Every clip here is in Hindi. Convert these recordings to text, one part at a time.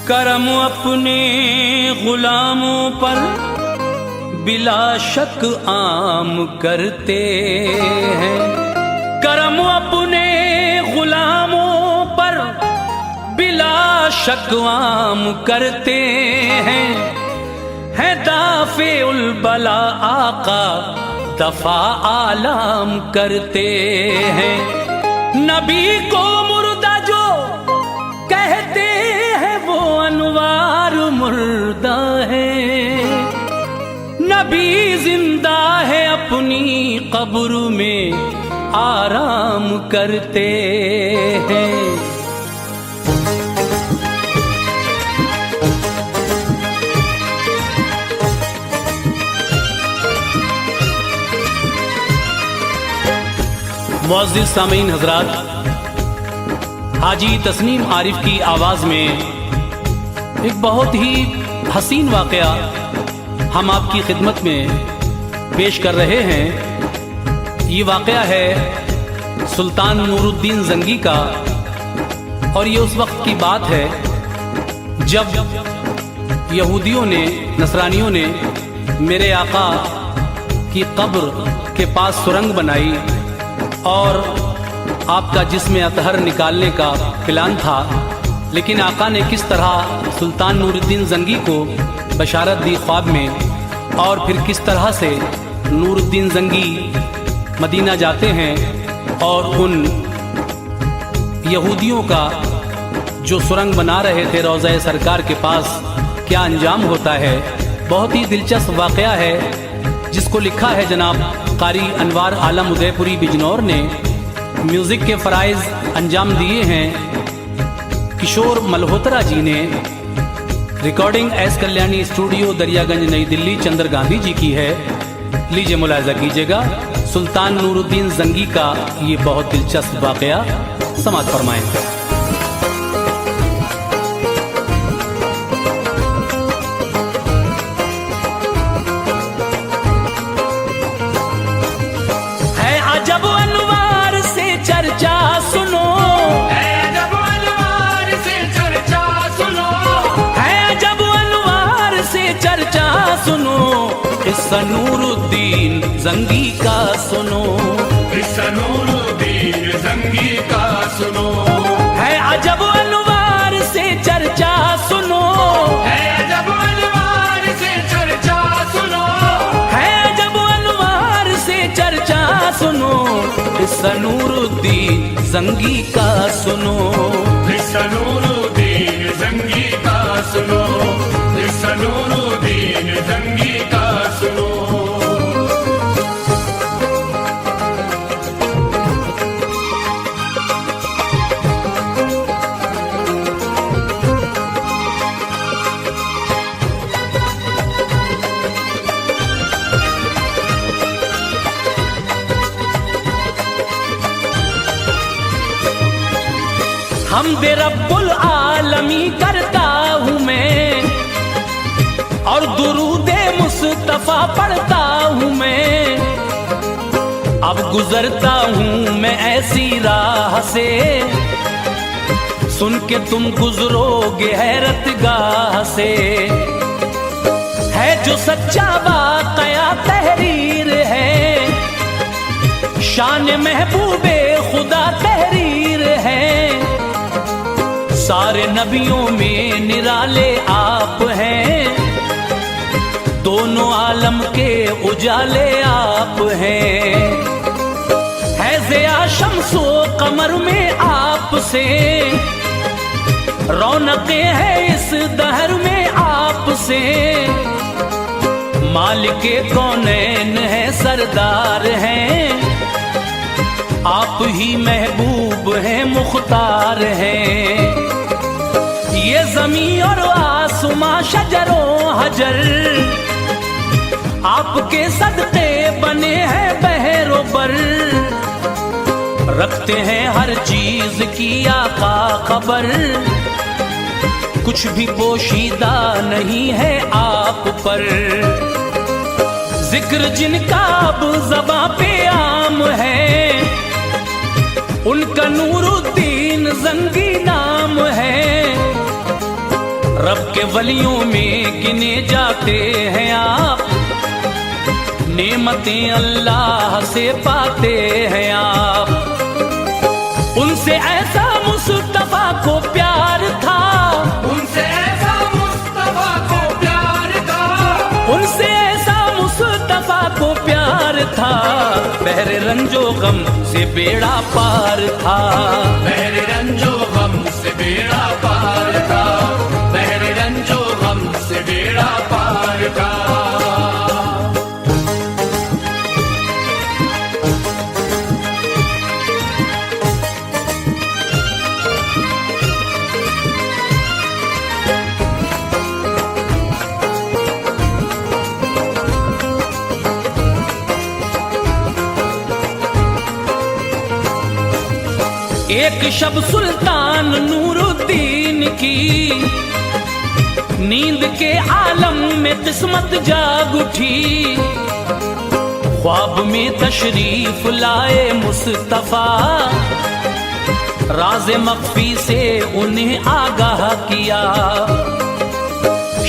करम अपने गुलामों पर बिला शक आम करते हैं। करम अपने गुलामों पर बिला शक आम करते हैं। है दाफे उल बला आका दफा आलाम करते हैं। नबी को मुर्दा जो कहते हैं वो अनवार मुर्दा है। नबी जिंदा है अपनी कब्र में आराम करते हैं। मुअज़्ज़िज़ सामीन हज़रात, हाजी तस्नीम आरिफ की आवाज़ में एक बहुत ही हसीन वाक़या हम आपकी खिदमत में पेश कर रहे हैं। ये वाक़या है सुल्तान नूरुद्दीन ज़ंगी का, और ये उस वक्त की बात है जब यहूदियों ने, नसरानियों ने मेरे आका की कब्र के पास सुरंग बनाई और आपका जिस्म अतहर निकालने का प्लान था। लेकिन आका ने किस तरह सुल्तान नूरुद्दीन ज़ंगी को बशारत दी ख्वाब में, और फिर किस तरह से नूरुद्दीन ज़ंगी मदीना जाते हैं और उन यहूदियों का जो सुरंग बना रहे थे रोज़ा सरकार के पास क्या अंजाम होता है। बहुत ही दिलचस्प वाक़या है जिसको लिखा है जनाब कारी अनवार आलम उदयपुरी बिजनौर ने। म्यूज़िक के फ़राइज़ अंजाम दिए हैं किशोर मल्होत्रा जी ने। Recording S Kalyani studio Daryaganj नई दिल्ली चंद्र गांधी जी की है। लीजिए मुलाहिज़ा कीजिएगा सुल्तान नूरुद्दीन ज़ंगी का ये बहुत दिलचस्प वाक़या, समाअत फरमाएं। किस्सा नूरुद्दीन ज़ंगी का सुनो, किस्सा नूरुद्दीन ज़ंगी का सुनो। है अजब अनवार से चर्चा सुनो, है अजब अनवार से चर्चा सुनो, है अजब अनवार से चर्चा सुनो। किस्सा नूरुद्दीन ज़ंगी का सुनो, किस्सा नूरुद्दीन ज़ंगी का सुनो, किस्सा नूरुद्दीन ज़ंगी का सुनो। हमदे रब्बुल आलमी करता हूँ मैं, और दुरूदे मुस्तफा पढ़ता हूँ मैं। अब गुजरता हूँ मैं ऐसी राह से, सुन के तुम गुजरोगे हैरत गाह से। है जो सच्चा वाक़या तहरीर है, शान महबूबे खुदा तहरीर है। सारे नबियों में निराले आप हैं, दोनों आलम के उजाले आप हैं। है ज़िया शम्सो कमर में आपसे, रौनकें हैं इस दहर में आपसे। मालिके कौनैन है, सरदार हैं, आप ही महबूब हैं, मुख्तार हैं। ये ज़मीं और आसमां शजरों हजर, आपके सदक़े बने हैं बहरो बर। रखते हैं हर चीज की आका खबर, कुछ भी पोशीदा नहीं है आप पर। जिक्र जिनका अब ज़बां पे आम है, उनका नूरुद्दीन ज़ंगी नाम है। रब के वलियों में गिने जाते हैं आप, नेमतें अल्लाह से पाते हैं आप। उनसे ऐसा मुस्तफा को प्यार था, उनसे ऐसा मुस्तफा को प्यार था, उनसे ऐसा मुस्तफा को प्यार था, बहरे रंजो गम से बेड़ा पार था, बहरे रंजो गम से बेड़ा पार था, बहरे रंजो गम से बेड़ा पार था। एक शब सुल्तान नूरुद्दीन की नींद के आलम में किस्मत जाग उठी, ख्वाब में तशरीफ लाए मुस्तफा, राज मख्फी से उन्हें आगाह किया।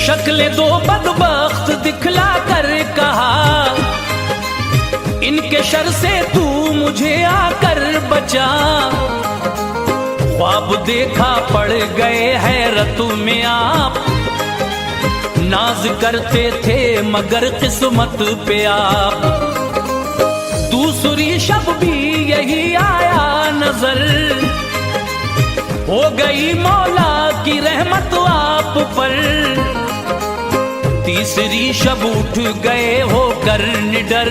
शक्ल दो बदबख्त दिखला कर कहा, इनके शर से तू मुझे आकर बचा। ख्वाब देखा पड़ गए हैरत में आप, नाज करते थे मगर किस्मत पे आप। दूसरी शब भी यही आया नजर, हो गई मौला की रहमत आप पर। तीसरी शब उठ गए होकर निडर,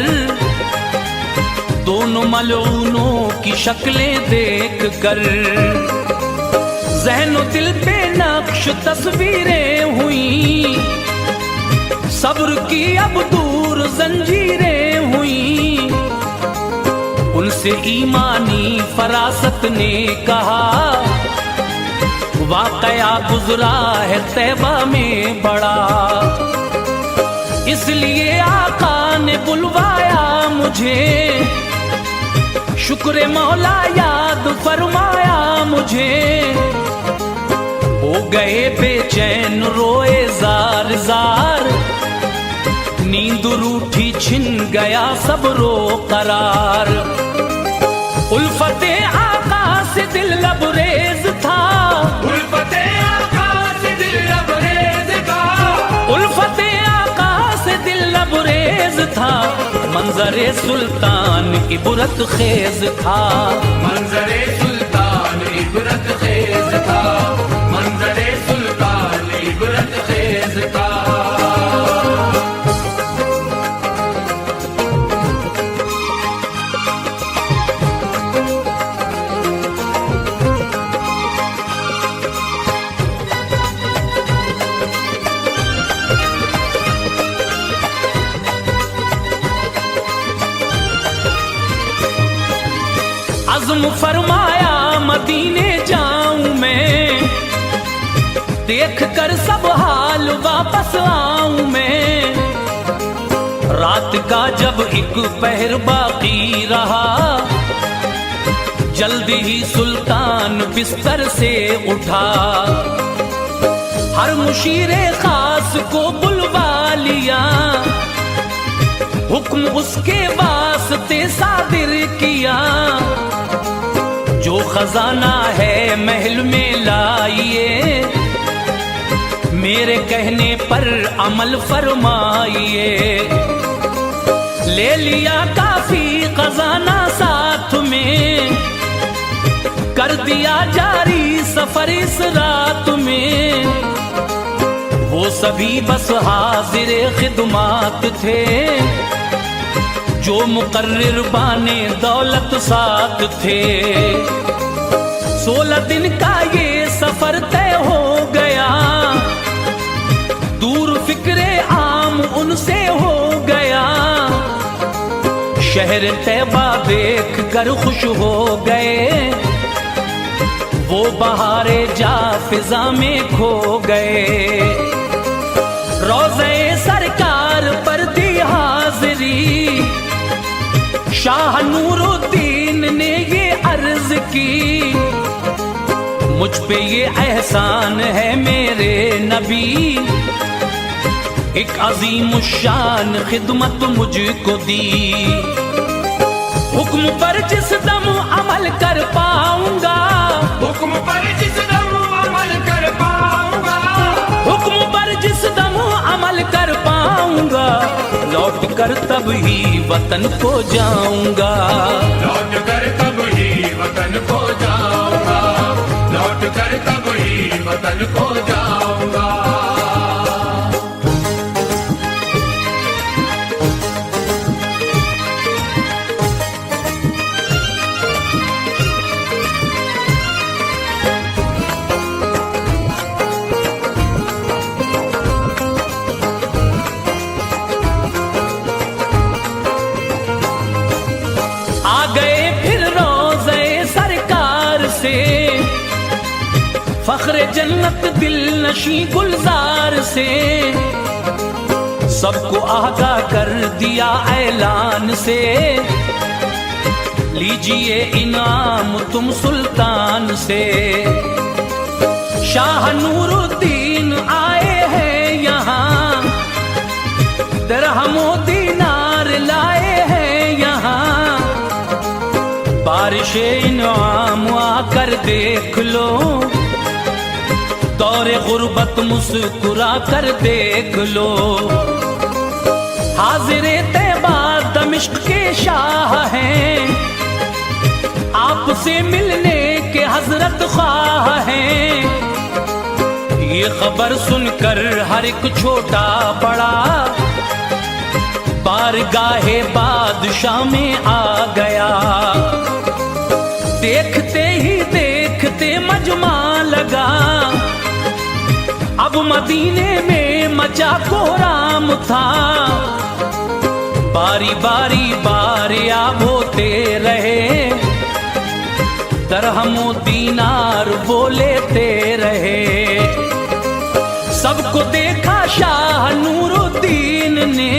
दोनों मलऊनों की शक्लें देख कर। ज़हनो दिल पे नक्श तस्वीरें हुई, सब्र की अब दूर जंजीरें हुई। उनसे ईमानी फरासत ने कहा, वाकया गुजरा है तैबा में बड़ा, इसलिए आका ने बुलवाया मुझे। शुक्र मौला याद फरमाया मुझे, हो गए बेचैन रोए जार जार। नींद रूठी छिन गया सब्रो करार, उल्फते आका से दिल लबरेज था, उल्फते आका से दिल लबरेज था, उल्फते आका से दिल लबरेज था। मंजरे सुल्तान इबरत खेज था, मंजरे सुल्तान इबरत खेज था, मंजरे सुल्तान इबरत खेज था। अज़्म फरमाया मदीने जाऊं मैं, देख कर सब हाल वापस आऊं मैं। रात का जब एक पहर बाकी रहा, जल्दी ही सुल्तान बिस्तर से उठा। हर मुशीरे खास को बुलवा लिया, हुक्म उसके वास्ते सादिर किया। जो खजाना है महल में लाइए, मेरे कहने पर अमल फरमाइए। ले लिया काफी खजाना साथ में, कर दिया जारी सफर इस रात में। वो सभी बस हाजिर खिदमात थे, जो मुकर्रिर बाने दौलत साथ थे। 16 दिन का ये सफर तय हो गया, दूर फिक्रे आम उनसे हो गया। शहर तैबा देख कर खुश हो गए, वो बहारे जा फिजा में खो गए। रोज़े सरकार पर दी हाजिरी, शाह नूरुद्दीन ने ये अर्ज की। मुझ पे ये एहसान है मेरे नबी एक अजीम शान खिदमत मुझको दी। हुक्म पर जिस दम अमल कर पाऊंगा, हुक्म पर जिस दम अमल कर पाऊंगा, हुक्म पर जिस दम अमल कर पाऊंगा, लौट कर तब ही वतन को जाऊंगा। लौट कर तब ही वतन को जाऊंगा, लौट कर तब ही वतन को जाऊंगा। फख्रे जन्नत दिल नशी गुलजार से सबको आगाह कर दिया ऐलान से, लीजिए इनाम तुम सुल्तान से। शाह नूरुद्दीन आए हैं यहाँ, दिरहमो दीनार लाए हैं यहाँ, बारिशे इनाम आकर देख लो, दौरे गुर्बत मुस्कुरा कर देख लो। हाजिरे तैबा दमिश्क के शाह हैं, आपसे मिलने के हजरत ख्वाह हैं। ये खबर सुनकर हर एक छोटा बड़ा बारगाहे बादशाह में आ गया। देखते ही देखते मजमा लगा, अब मदीने में मचा कोहराम था। बारी बारी बारियाब होते रहे, दरहमो दीनार वो लेते रहे। सबको देखा शाह नूरुद्दीन ने,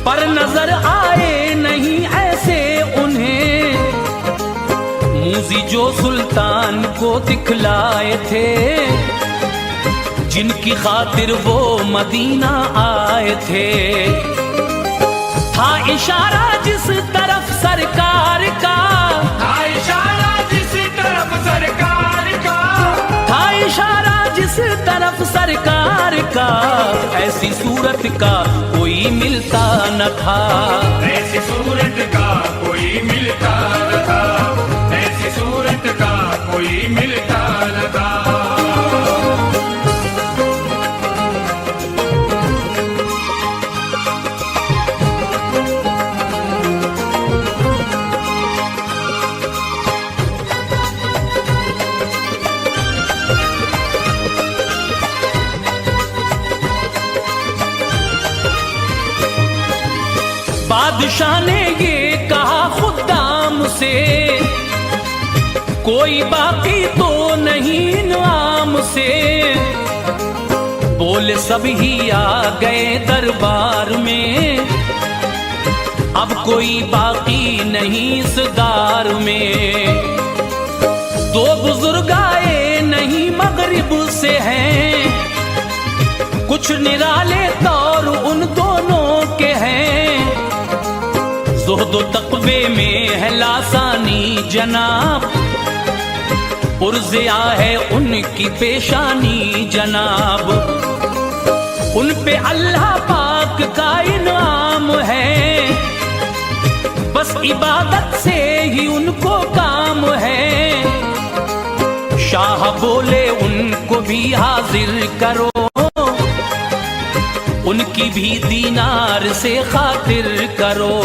पर नजर आए नहीं ऐसे उन्हें। मूजी जो सुल्तान को दिखलाए थे, जिनकी खातिर वो मदीना आए थे। था इशारा जिस तरफ सरकार का, था इशारा जिस तरफ सरकार का, था इशारा जिस तरफ सरकार का, ऐसी सूरत का कोई मिलता न था। ऐसी सूरत का कोई मिलता न था, ऐसी सूरत का कोई मिलता न था। बादशाह ने ये कहा खुदाम से, कोई बाकी तो नहीं इनाम से। बोले सभी आ गए दरबार में, अब कोई बाकी नहीं इस दार में। दो बुजुर्ग आए नहीं मगरिब से हैं, कुछ निराले तौर उन दोनों के हैं। ज़ुहद तक़वे में है लासानी जनाब, पुरज़िया है उनकी पेशानी जनाब। उन पे अल्लाह पाक का इनाम है, बस इबादत से ही उनको काम है। शाह बोले उनको भी हाजिर करो, उनकी भी दीनार से खातिर करो।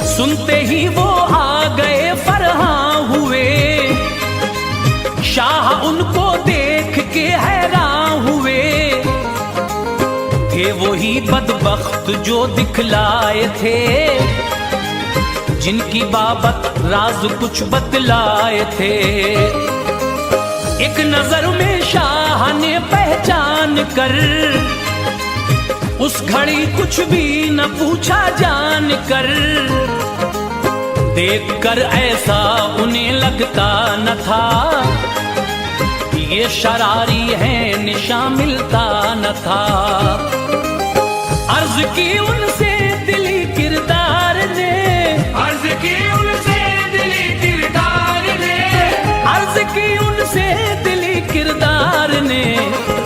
सुनते ही वो आ गए फरहां हुए, शाह उनको देख के हैरान हुए। थे वही बदबख्त जो दिखलाए थे, जिनकी बाबत राज कुछ बतलाए थे। एक नजर में शाह ने पहचान कर, उस घड़ी कुछ भी न पूछा जान कर। देखकर ऐसा उन्हें लगता न था, ये शरारी है निशा मिलता न था। अर्ज की उनसे दिली किरदार ने, अर्ज की उनसे दिली किरदार ने, अर्ज की उनसे दिली किरदार ने,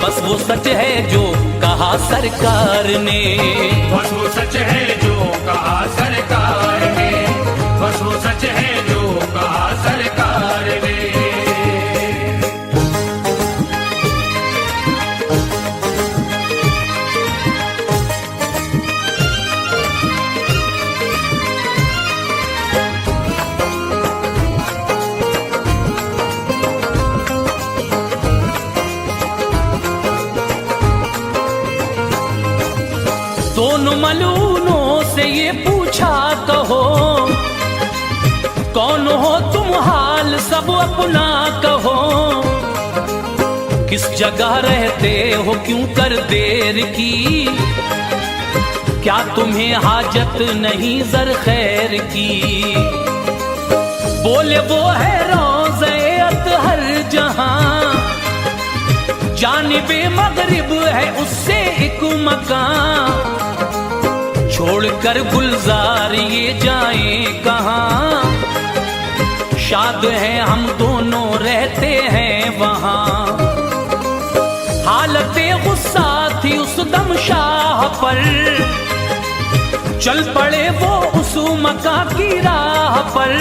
बस वो सच है जो कहा सरकार ने, बस वो सच है जो कहा सरकार ने, बस वो सच है जो कहा सरकार ने। दोनों मलूनों से ये पूछा कहो, कौन हो तुम हाल सब अपना कहो, किस जगह रहते हो क्यों कर देर की, क्या तुम्हें हाजत नहीं जर खैर की। बोले वो है रोज़े अतहर जहां, जानिबे मगरिब है उससे एक मकान, छोड़कर गुलजार ये जाएं कहाँ, शाद हैं हम दोनों रहते हैं वहाँ। हालते गुस्सा थी उस दम शाह पर, चल पड़े वो उस मका की राह पर,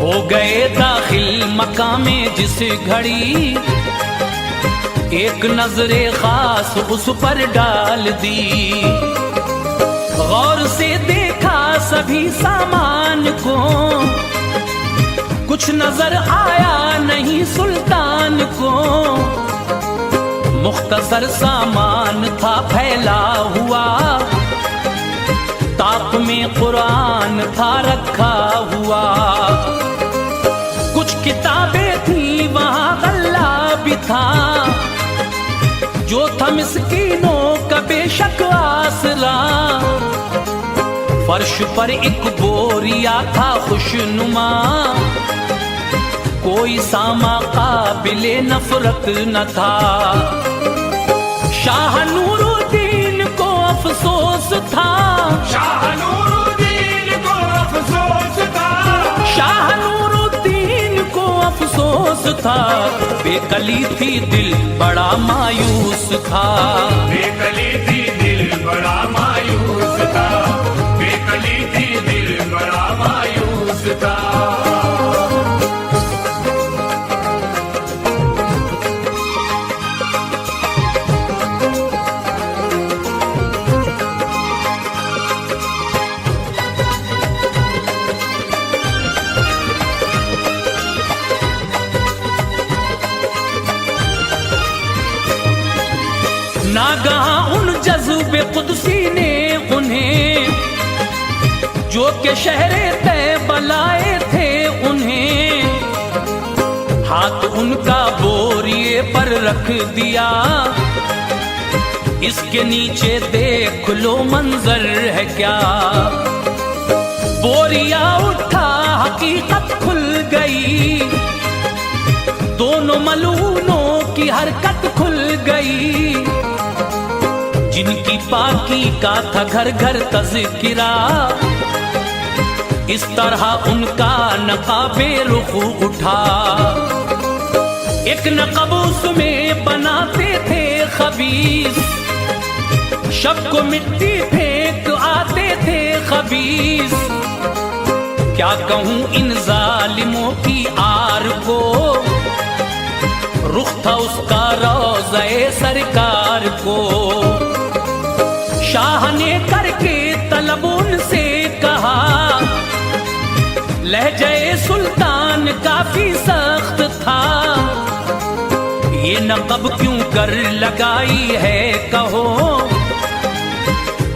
हो गए दाखिल मका में जिस घड़ी, एक नजरे खास उस पर डाल दी। गौर से देखा सभी सामान को, कुछ नजर आया नहीं सुल्तान को, मुख्तसर सामान था फैला हुआ, ताक में कुरान था रखा हुआ, कुछ किताबें थी वहां गल्ला भी था, जो था मिस्कीनों का बेशक आसरा। फर्श पर एक बोरिया था खुशनुमा, कोई सामा काबिले नफरत न था। शाह नूरुद्दीन को अफसोस था, शाह नूरुद्दीन को अफसोस था, शाह नूरुद्दीन को अफसोस था, बेकली थी दिल बड़ा मायूस था, बेकली थी दिल बड़ा मायूस था, बेकली थी दिल बड़ा मायूस था। नागहां उन जज्बे कुदसी ने उन्हें, जो के शहरे तैबा लाए थे उन्हें, हाथ उनका बोरिए पर रख दिया, इसके नीचे देख लो मंजर है क्या। बोरिया उठा हकीकत खुल गई, दोनों मलूनों की हरकत खुल गई, जिनकी पाकी का था घर घर तज़किरा, इस तरह उनका नकाबे रुख उठा। एक नक़ब उसमें बनाते थे खबीस, शब को मिट्टी फेंक आते थे खबीस। क्या कहूँ इन जालिमों की आर को, रुख था उसका रोज़े सरकार को। शाह ने करके तलब उनसे कहा, लहजे सुल्तान काफी सख्त था, ये नक़ब क्यों कर लगाई है कहो,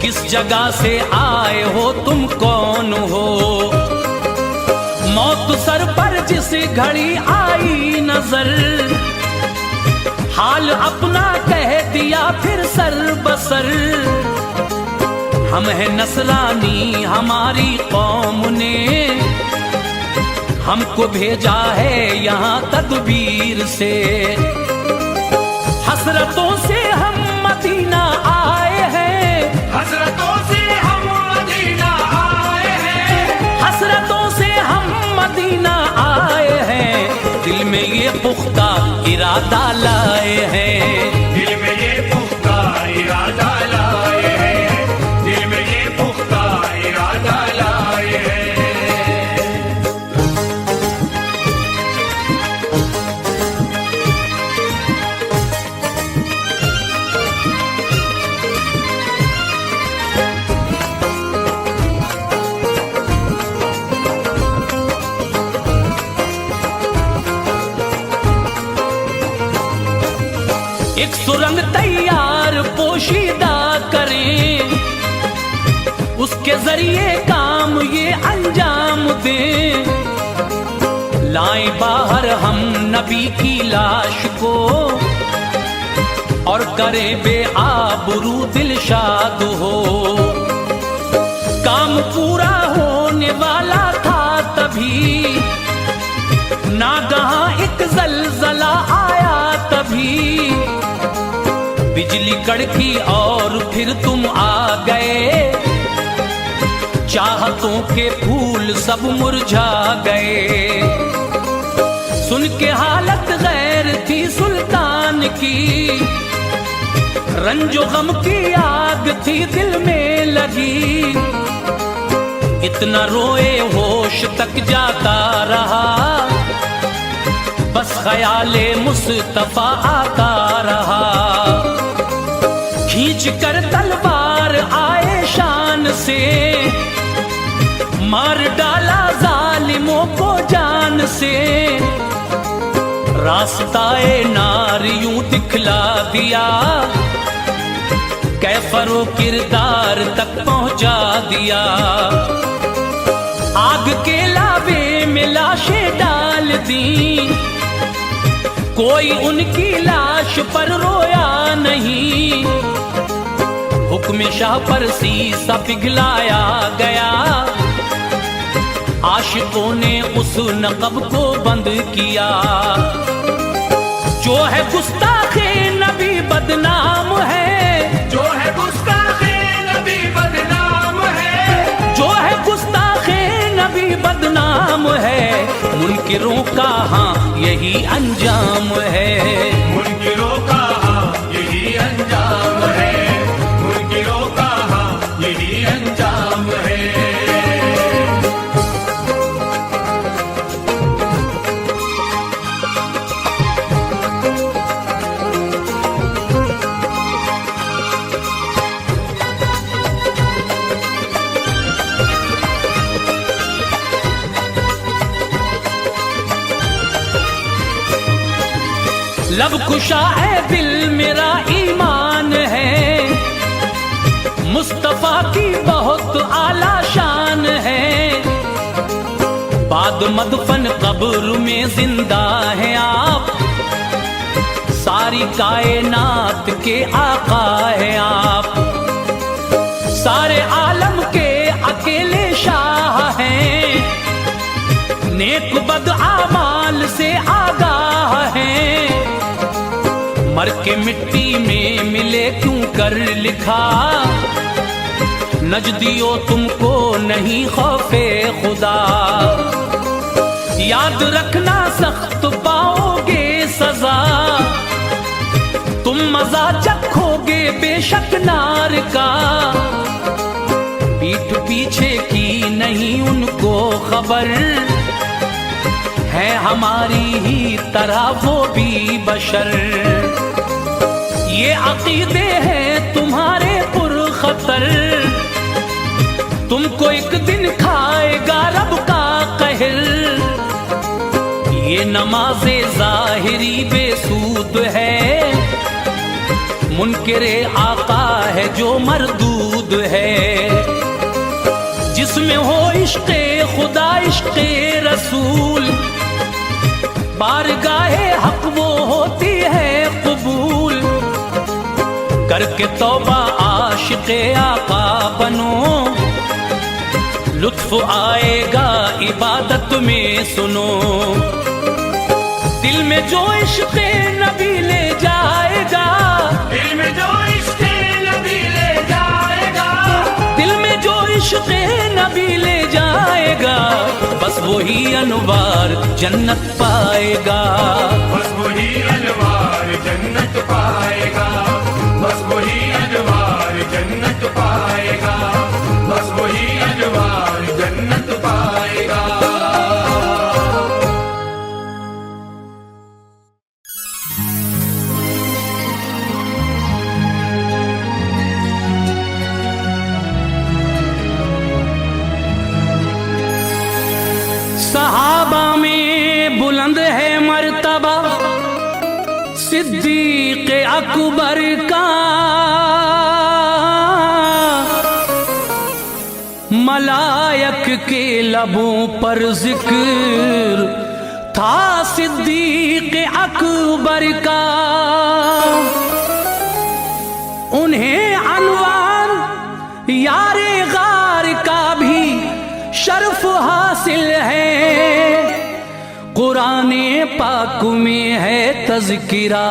किस जगह से आए हो तुम कौन हो। मौत सर पर जिस घड़ी आई नजर, हाल अपना कह दिया फिर सर बसर। हम है नसरानी हमारी कौम ने, हमको भेजा है यहाँ तदबीर से। हसरतों से हम मदीना आए हैं, हसरतों से हम मदीना आए हैं, हसरतों से हम मदीना आए हैं। दिल में ये पुख्ता इरादा लाए हैं, दिल में ये पुख्ता इरादा लाए हैं, दिल में ये पुख्ता इरादा लाए हैं। एक सुरंग तैयार पोशीदा करें, उसके जरिए काम ये अंजाम दें। लाएं बाहर हम नबी की लाश को, और करें बेआबरू दिलशाद हो। काम पूरा होने वाला था तभी, नागहां एक जलजला आया तभी। बिजली कड़की और फिर तुम आ गए, चाहतों के फूल सब मुरझा गए। सुन के हालत गैर थी सुल्तान की, रंजो गम की आग थी दिल में लगी। इतना रोए होश तक जाता रहा, बस ख्याले मुस्तफा आता रहा। खींच कर तलवार आए शान से, मार डाला जालिमों को जान से। रास्ताए नार यूं दिखला दिया, कैफरो किरदार तक पहुंचा दिया। आग के लावे में लाशें डाल दी, कोई उनकी लाश पर रोया नहीं। हुक्म शाह पर शीशा पिघलाया गया, आशिकों ने उस नक़ब को बंद किया। जो है गुस्ताखे नबी बदनाम है, जो है गुस्ताखे नबी बदनाम है, जो है गुस्ताखे नबी बदनाम है। मुनकिरों का हाँ यही अंजाम है, मुनकिरों का हाँ यही अंजाम है, मुनकिरों का हाँ यही अंजाम है। लब खुशा है दिल मेरा ईमान है, मुस्तफा की बहुत आला शान है। बाद मदफन कब्र में जिंदा है आप, सारी कायनात के आका है आप। सारे आलम के अकेले शाह हैं, नेक बद आमाल से आगाह हैं। मर के मिट्टी में मिले क्यों कर लिखा, नजदियो तुमको नहीं खौफे खुदा। याद रखना सख्त पाओगे सजा, तुम मजा चखोगे बेशक नार का। पीठ पीछे की नहीं उनको खबर, है हमारी ही तरह वो भी बशर। ये अकीदे हैं तुम्हारे पुरखतर, तुमको एक दिन खाएगा रब का कहर। ये नमाज़े ज़ाहिरी बेसूद है, मुनकिरे आका है जो मरदूद है। जिसमें हो इश्क़े खुदा इश्क़े रसूल, बारगाहे हक वो होती है कबूल। करके तौबा आशिक़े आका बनो, लुत्फ आएगा इबादत में सुनो। दिल में जो इश्क़ नबी ले जाएगा, दिल में जो इश्क़ नबी ले जाएगा, दिल में जो इश्क़ नबी ले जाएगा, बस वही अनवार जन्नत पाएगा। बस वही अनवार जन्नत पाएगा, बस वही अनवार जन्नत पाएगा, बस वही अनवार जन्नत पाएगा। सहाबा में बुलंद है मर्तबा सिद्दीक़ अकबर का, मलायक के लबों पर जिक्र था सिद्दीक़ अकबर का। उन्हें अनवार यारे गार का भी शर्फ हासिल है। कुराने पाक में है तज़किरा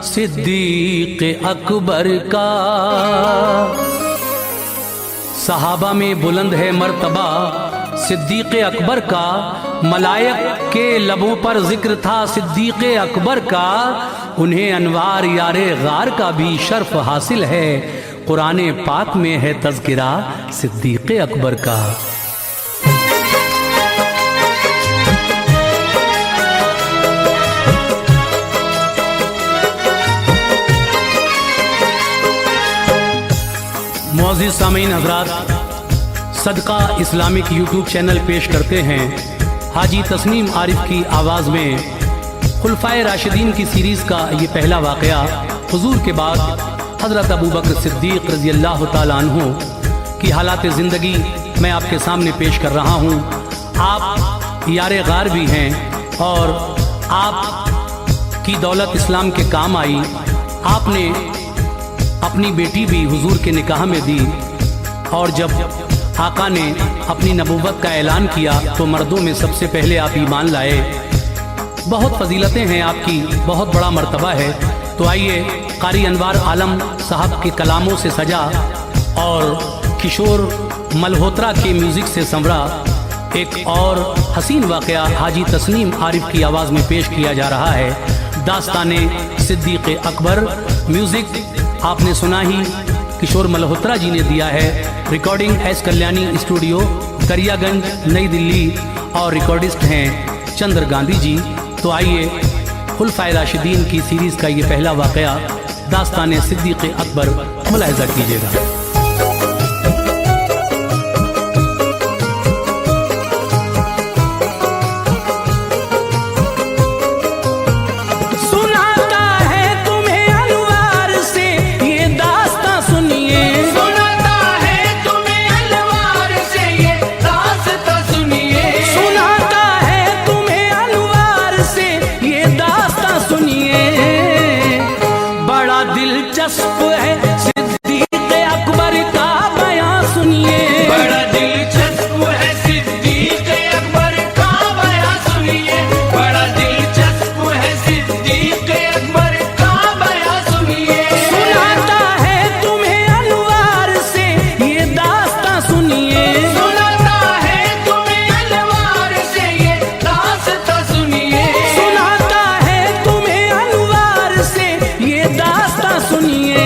सिद्दीक़ अकबर का। सहाबा में बुलंद है मर्तबा सिद्दीक़ अकबर का, मलायक के लबों पर जिक्र था सिद्दीक़ अकबर का। उन्हें अनवार यारे गार का भी शर्फ हासिल है। कुराने पाक में है तज़किरा सिद्दीक़ अकबर का। मुअज़्ज़िज़ सामीन हज़रात, सदका इस्लामिक यूट्यूब चैनल पेश करते हैं हाजी तस्नीम आरिफ की आवाज़ में खुलफाए राशिदीन की सीरीज़ का ये पहला वाक़या। हुज़ूर के बाद हज़रत अबू बकर सिद्दीक़ रज़ी अल्लाह तआला अन्हु की हालात ज़िंदगी मैं आपके सामने पेश कर रहा हूँ। आप यारे गार भी हैं और आप की दौलत इस्लाम के काम आई। आपने अपनी बेटी भी हुजूर के निकाह में दी और जब आका ने अपनी नबूवत का ऐलान किया तो मर्दों में सबसे पहले आप ईमान लाए। बहुत फजीलतें हैं आपकी, बहुत बड़ा मर्तबा है। तो आइए कारी अनवार आलम साहब के कलामों से सजा और किशोर मल्होत्रा के म्यूज़िक से संवरा एक और हसीन वाक़या हाजी तस्नीम आरिफ की आवाज़ में पेश किया जा रहा है। दास्ताने सिद्दीक़ अकबर। म्यूज़िक आपने सुना ही किशोर मल्होत्रा जी ने दिया है। रिकॉर्डिंग एस कल्याणी स्टूडियो करियागंज नई दिल्ली और रिकॉर्डिस्ट हैं चंद्र गांधी जी। तो आइए खुलफाए राशिदीन की सीरीज़ का ये पहला वाक़या दास्ताने सिद्दीक़ अकबर मुलाहिज़ा कीजिएगा। दिलचस्प है सिद्दीक़ अकबर का बयां सुनिए। बड़ा दिलचस्प है सिद्दीक़ अकबर का बयां सुनिए। बड़ा दिलचस्प है सिद्दीक़ अकबर का बयां सुनिए। सुनाता है तुम्हें अनवार से ये दास्तां सुनिए। सुनाता है तुम्हें अनवार से ये दास्तां सुनिए। सुनाता है तुम्हें अनवार से ये दास्तां सुनिए।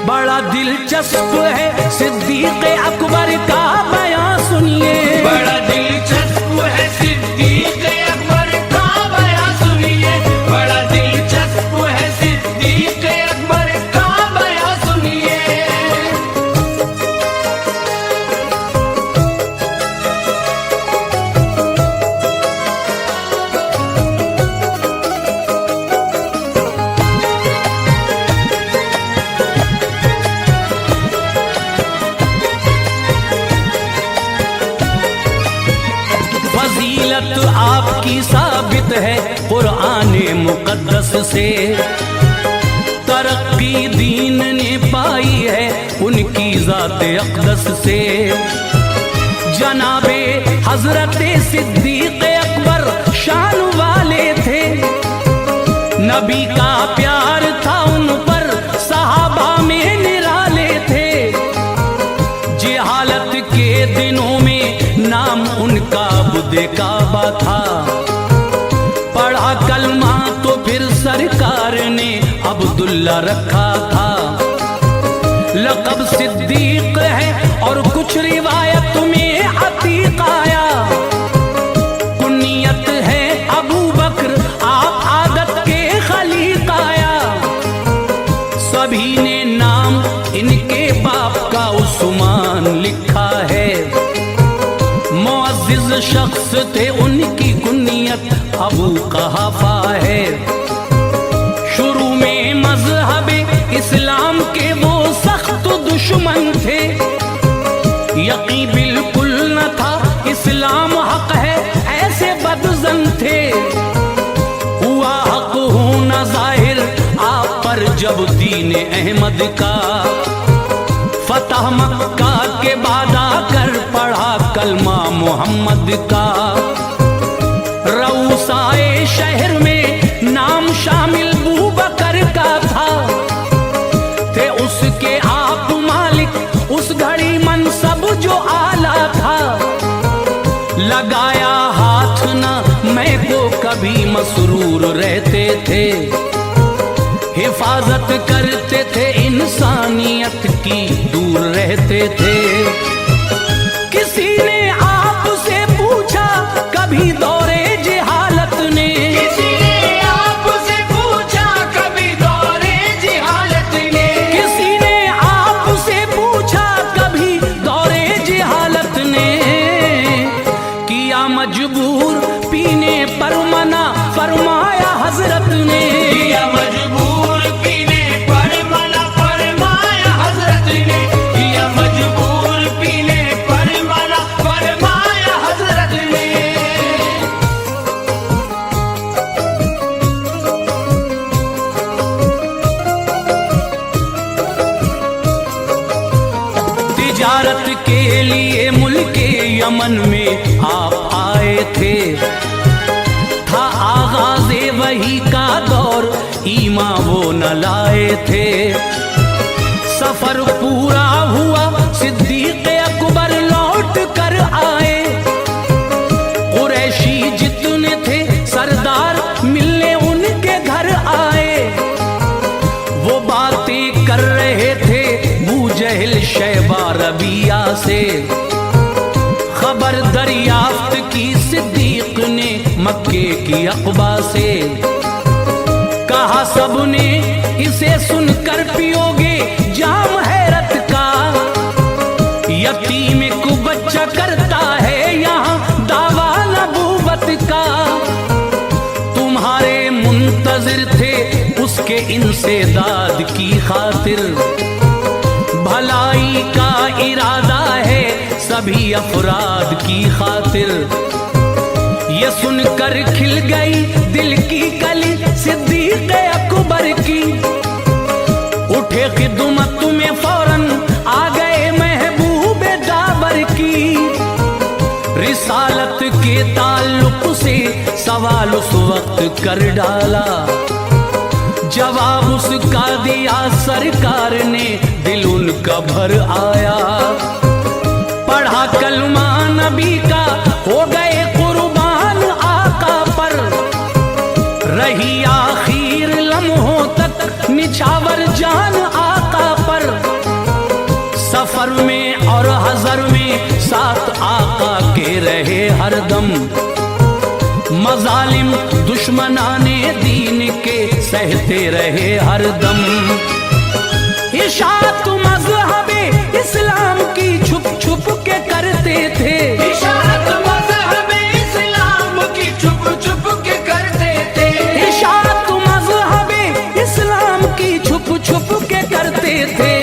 बड़ा दिलचस्प है सिद्दीक़ अकबर का बयां सुनिए। बड़ा दिलचस्प है सिद्दीक़ अकबर का बयां सुनिए। बड़ा दिलचस्प है सिद्दीक़ अकबर का बयां सुनिए। फजीलत आपकी साबित है कुराने मुक़द्दस से। तरक्की दीन ने पाई है उनकी ज़ात अक़दस से। जनाबे हजरत सिद्दीक अकबर शान वाले थे, नबी का प्यार था उन पर, सहाबा में निराले थे। जिहालत के दिनों में नाम उनका अब्दे काबा था, पढ़ा कलमा तो फिर सरकार ने अब्दुल्ला रखा था। लक़ब सिद्दीक है और कुछ रिवायत में अतीक आया, कुनियत है अबू बकर, आप आदत के खलीक आया। सभी ने नाम इनके बाप का उस्मान लिखा है, मुअज़्ज़िज़ शख्स थे उनकी कुनियत अबू कहाफा है। शुरू में मज़हब इस्लाम के वो सख्त दुश्मन थे, यकीन बिल्कुल न था इस्लाम हक है, ऐसे बदज़न थे। हुआ हक होना जाहिर आप पर जब दीन अहमद का फतह मक्का के बाद आकर पढ़ा कलमा मोहम्मद का। रऊसाए शहर में नाम शामिल बू बकर का था, थे उसके आप मालिक, उस घड़ी मनसब जो आला था। लगाया हाथ न मैं को कभी मसरूर रहते थे, हिफाजत करते थे इंसानियत की, दूर रहते थे। किसी ने आपसे पूछा कभी दौरे जिहालत ने, किसी ने आपसे पूछा कभी दौरे जिहालत ने, किसी ने आपसे पूछा कभी दौरे जिहालत ने। किया मजबूर पीने पर मना फरमाया हजरत ने, किया मजबूर पीने पर मना फरमाया हजरत ने, किया मजबूर पीने पर मना फरमाया हजरत ने। तिजारत के लिए मुल्के यमन में आप आए थे, था आगाज़े वही का दौर, ईमा वो न लाए थे। सफर पूरा हुआ सिद्दीक अकबर लौट कर आए, कुरैशी जितने थे सरदार मिलने उनके घर आए। वो बातें कर रहे थे बू जहल शैबा रबिया से, खबर दरियाफ्त की सिद्दीक ने मक्के की अक़बा से। कहा सबने इसे सुनकर पियोगे जाम हैरत का, यतीम को बच्चा करता है यहाँ दावा नबूवत का। तुम्हारे मुंतजिर थे उसके इंसेदाद की खातिर, भलाई का इरादा है सभी अफराद की खातिर। ये सुनकर खिल गई दिल की कली सिद्दीक अकबर की, उठे खिदमत में फौरन आ गए महबूब दाबर की। रिसालत के ताल्लुक से सवाल उस वक्त कर डाला, जवाब उसका दिया सरकार ने, दिल उनका भर आया। पढ़ा कलमा नबी का हो गए कुर्बान आका पर, रही आखिर लम्हों तक निछावर जान आका पर। सफर में और हजर में साथ आका के रहे हरदम, मजालिम दुश्मनाने दीन के सहते रहे हरदम। इशाअत मज़हबे इस्लाम की छुप छुप के करते थे, इशाअत मज़हबे इस्लाम की छुप छुप के करते थे, इशाअत मज़हबे इस्लाम की छुप छुप के करते थे।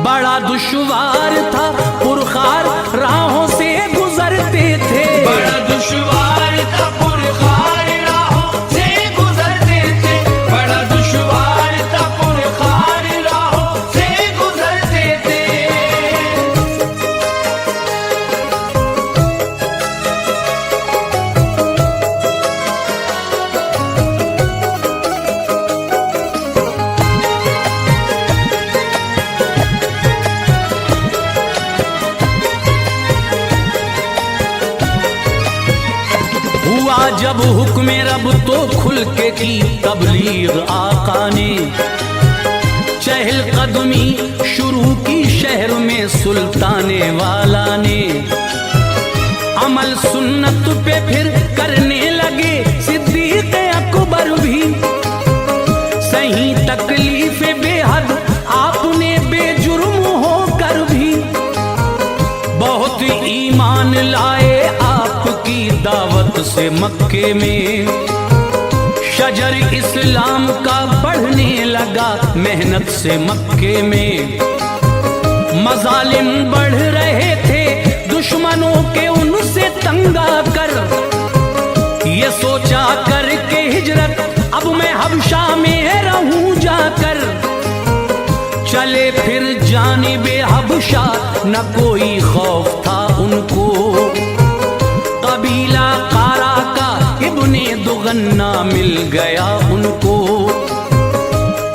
बड़ा दुश्वार था पुरखार राहों से गुजरते थे, बड़ा दुश्वार था पुरखार राहों से गुजरते थे, बड़ा दुश्वार जब हुक्म रब तो खुल के की तबलीग आका ने, चहल कदमी शुरू की शहर में सुल्ताने वाला ने। अमल सुन्नत पे फिर करने लगे सिद्दीक अकबर भी, सही तकलीफ बेहद आपने बेजुर्म होकर भी। बहुत ईमान लाए आपकी दावत से मक्के में, शजर इस्लाम का बढ़ने लगा मेहनत से मक्के में। मजालिम बढ़ रहे थे दुश्मनों के उनसे तंगा कर, ये सोचा कर के हिजरत अब मैं हबशा में रहूं जाकर। चले फिर जानिबे हबशा न कोई खौफ था उनको, कबीला कारा का इब्ने दुगन्ना मिल गया उनको।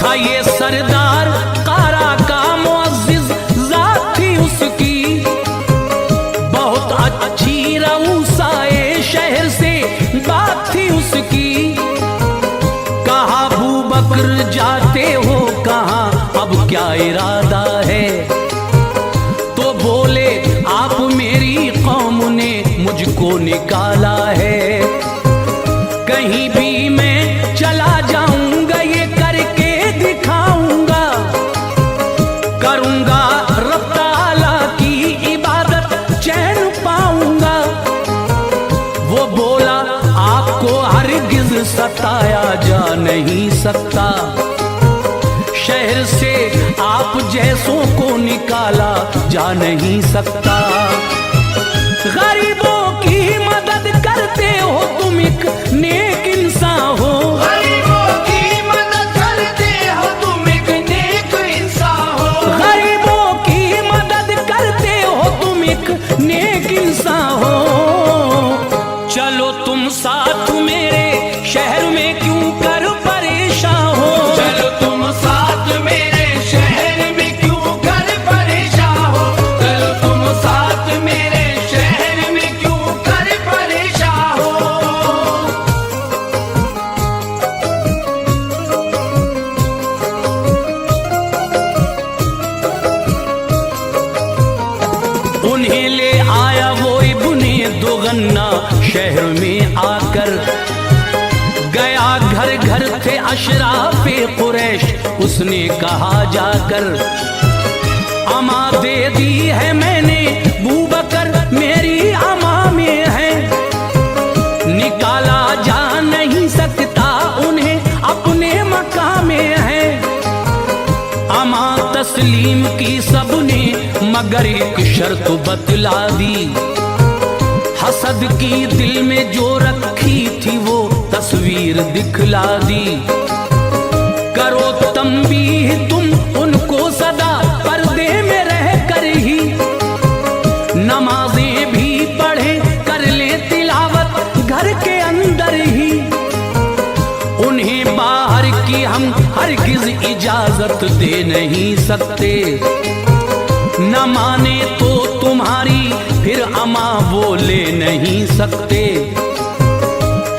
था ये सरदार कारा का मुअज्जिज जात थी उसकी, बहुत अच्छी रऊसाए शहर से बात थी उसकी। कहा अबू बकर जाते हो कहाँ, अब क्या इरादा है? तो बोले आप मेरी कौम ने मुझको निकाला है, कहीं भी मैं चला जाऊंगा ये करके दिखाऊंगा। करूंगा रब ताला की इबादत चैन पाऊंगा। वो बोला आपको हरगिज सताया जा नहीं सकता, शहर से आप जैसों को निकाला जा नहीं सकता। गरीबों की मदद करते हो तुम एक नेक इंसान हो, गरीबों की मदद करते हो तुम एक नेक इंसान हो। गरीबों की मदद करते हो तुम एक नेक इंसान हो। चलो तुम साथ मेरे शहर में क्यों कर परेशान हो, चलो तुम साथ मेरे शहर में क्यों कर परेशान हो, चलो तुम साथ मेरे शहर में क्यों कर परेशान हो। उन्हें ले आया वो इब्ने दुगन्ना शहर में आकर। गया घर घर थे अशराफे कुरैश, उसने कहा जाकर अमा दे दी है मैंने बूबकर मेरी अमा में है। निकाला जा नहीं सकता उन्हें अपने मकाम में है। अमा तस्लीम की सबने मगर एक शर्त बतला दी, हसद की दिल में जो रखी थी वो तस्वीर दिखला दी। करो तंबीह तुम उनको सदा पर्दे में रह कर ही, नमाजें भी पढ़े कर ले तिलावत घर के अंदर ही। उन्हें बाहर की हम हरगिज इजाजत दे नहीं सकते, न माने तो तुम्हारी फिर अमा बोले नहीं सकते।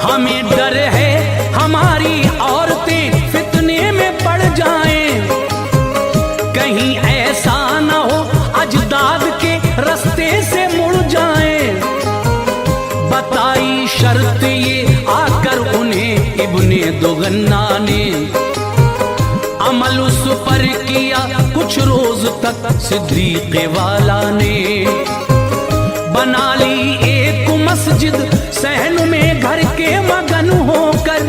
हमें डर है हमारी औरतें फितने में पड़ जाएं, कहीं ऐसा न हो अजदाद के रास्ते से मुड़ जाएं। बताई शर्त ये आकर उन्हें इब्ने दुगन्ना ने, अमल उस पर किया कुछ रोज तक सिद्दीक वाला ने। बना ली एक मस्जिद सहन में घर के मगन होकर,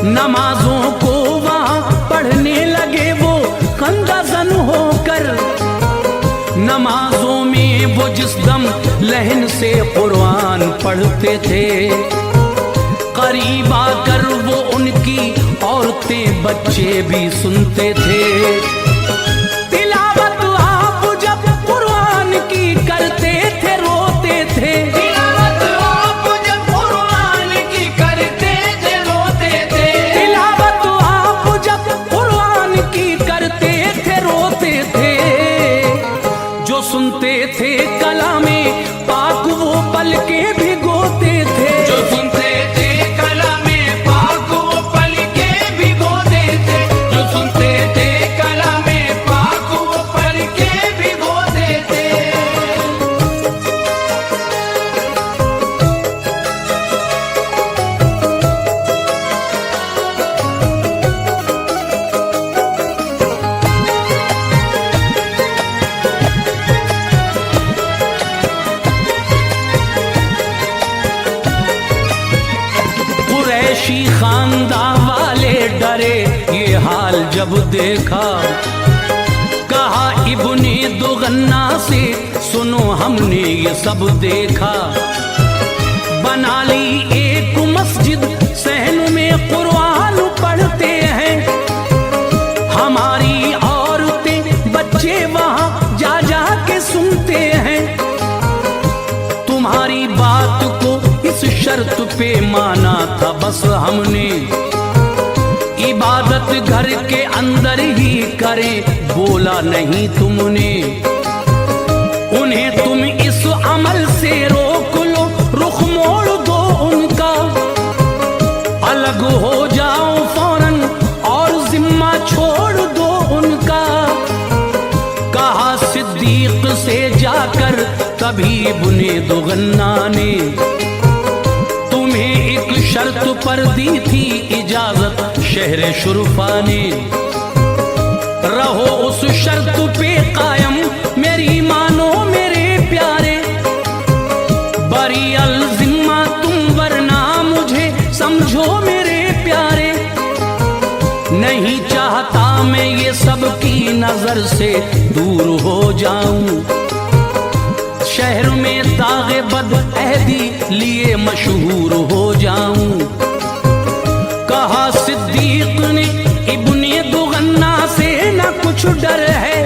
नमाजों को वहां पढ़ने लगे वो कंदजन होकर। नमाजों में वो जिस दम लहन से कुरान पढ़ते थे, करीब आकर वो उनकी औरतें बच्चे भी सुनते थे। तिलावत आप जब कुरान की करते थे रोते थे, तिलावत आप जब कुरान की करते थे रोते थे, तिलावत आप जब कुरान की करते थे रोते थे। जो सुनते थे कलामे पाक वो पल के भिगोते थे, जो सुनते मक्का वाले डरे ये हाल जब देखा। कहा इब्ने दुगन्ना से सुनो हमने ये सब देखा। बना ली एक मस्जिद सहन में कुरान पढ़ते हैं। हमारी औरतें बच्चे वहां जा जा के सुनते हैं। तुम्हारी बात को इस शर्त पे माना था बस हमने, इबादत घर के अंदर ही करें बोला नहीं तुमने। उन्हें तुम इस अमल से रोक लो, रुख मोड़ दो उनका, अलग हो जाओ फौरन और जिम्मा छोड़ दो उनका। कहा सिद्दीक से जाकर तभी इब्ने दुगन्ना ने तुम्हें एक शर्त पर दी थी इजाजत शहर शुरफा ने। रहो उस शर्त पे कायम मेरी मानो मेरे प्यारे, बरी अल जिम्मा तुम वरना मुझे समझो मेरे प्यारे। नहीं चाहता मैं ये सब की नजर से दूर हो जाऊं, शहर में दागे बद अहदी लिए मशहूर हो जाऊं। कहा सिद्दीक ने इब्ने दुगन्ना से न कुछ डर है,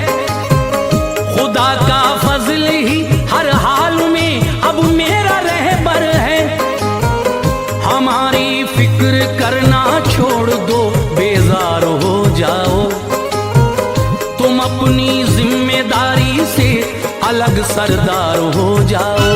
खुदा का फजल ही हर हाल में अब मेरा रहबर है। हमारी फिक्र करना छोड़ दो बेजार हो जाओ, तुम अपनी जिम्मेदारी से अलग सरदार हो जाओ।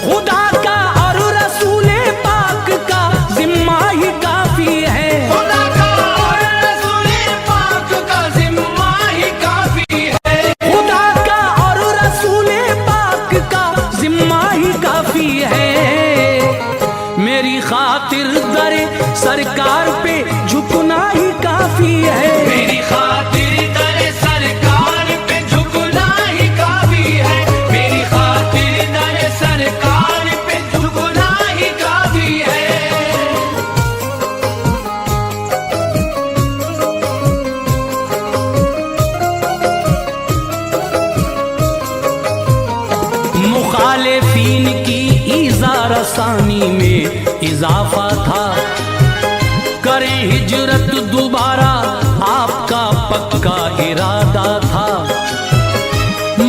खुदा का और रसूले पाक का जिम्मा ही काफी है, खुदा का और रसूले पाक का जिम्मा ही काफी है। खुदा का और रसूले पाक का जिम्मा ही काफी है। मेरी खातिर दरे सरकार पे झुकना ही काफी है, मेरी खातिर दरे सरकार पे झुकना ही काफी है। मेरी खातिर दरे सरकार पे झुकना ही काफी है। मुखालिफीन की ईज़ा रसानी में इजाफा था, करें हिजरत दोबारा आपका पक्का इरादा था।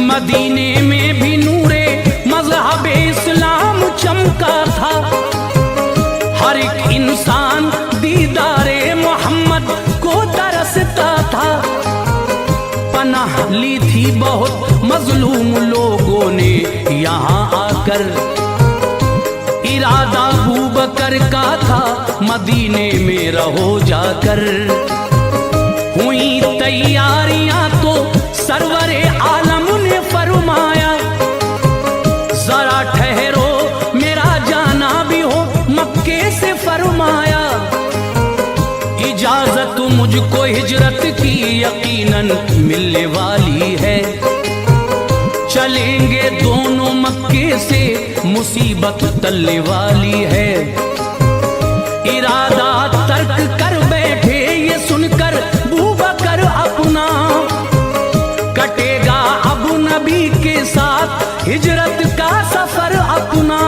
मदीने में भी नूरे मज़हब इस्लाम चमका था, हर एक इंसान दीदारे मोहम्मद को तरसता था। पनाह ली थी बहुत मजलूम लोगों ने यहाँ आकर, इरादा अबू बकर का था मदीने में रहो जाकर। हुई तैयारियां तो सरवरे आलम ने फरमाया, जरा ठहरो मेरा जाना भी हो मक्के से फरमाया। इजाजत मुझको हिजरत की यकीनन मिलने वाली है, चलेंगे दोनों मक्के से मुसीबत टलने वाली है। इरादा तर्क कर बैठे ये सुनकर बूबकर अपना, कटेगा अब नबी के साथ हिजरत का सफर अपना।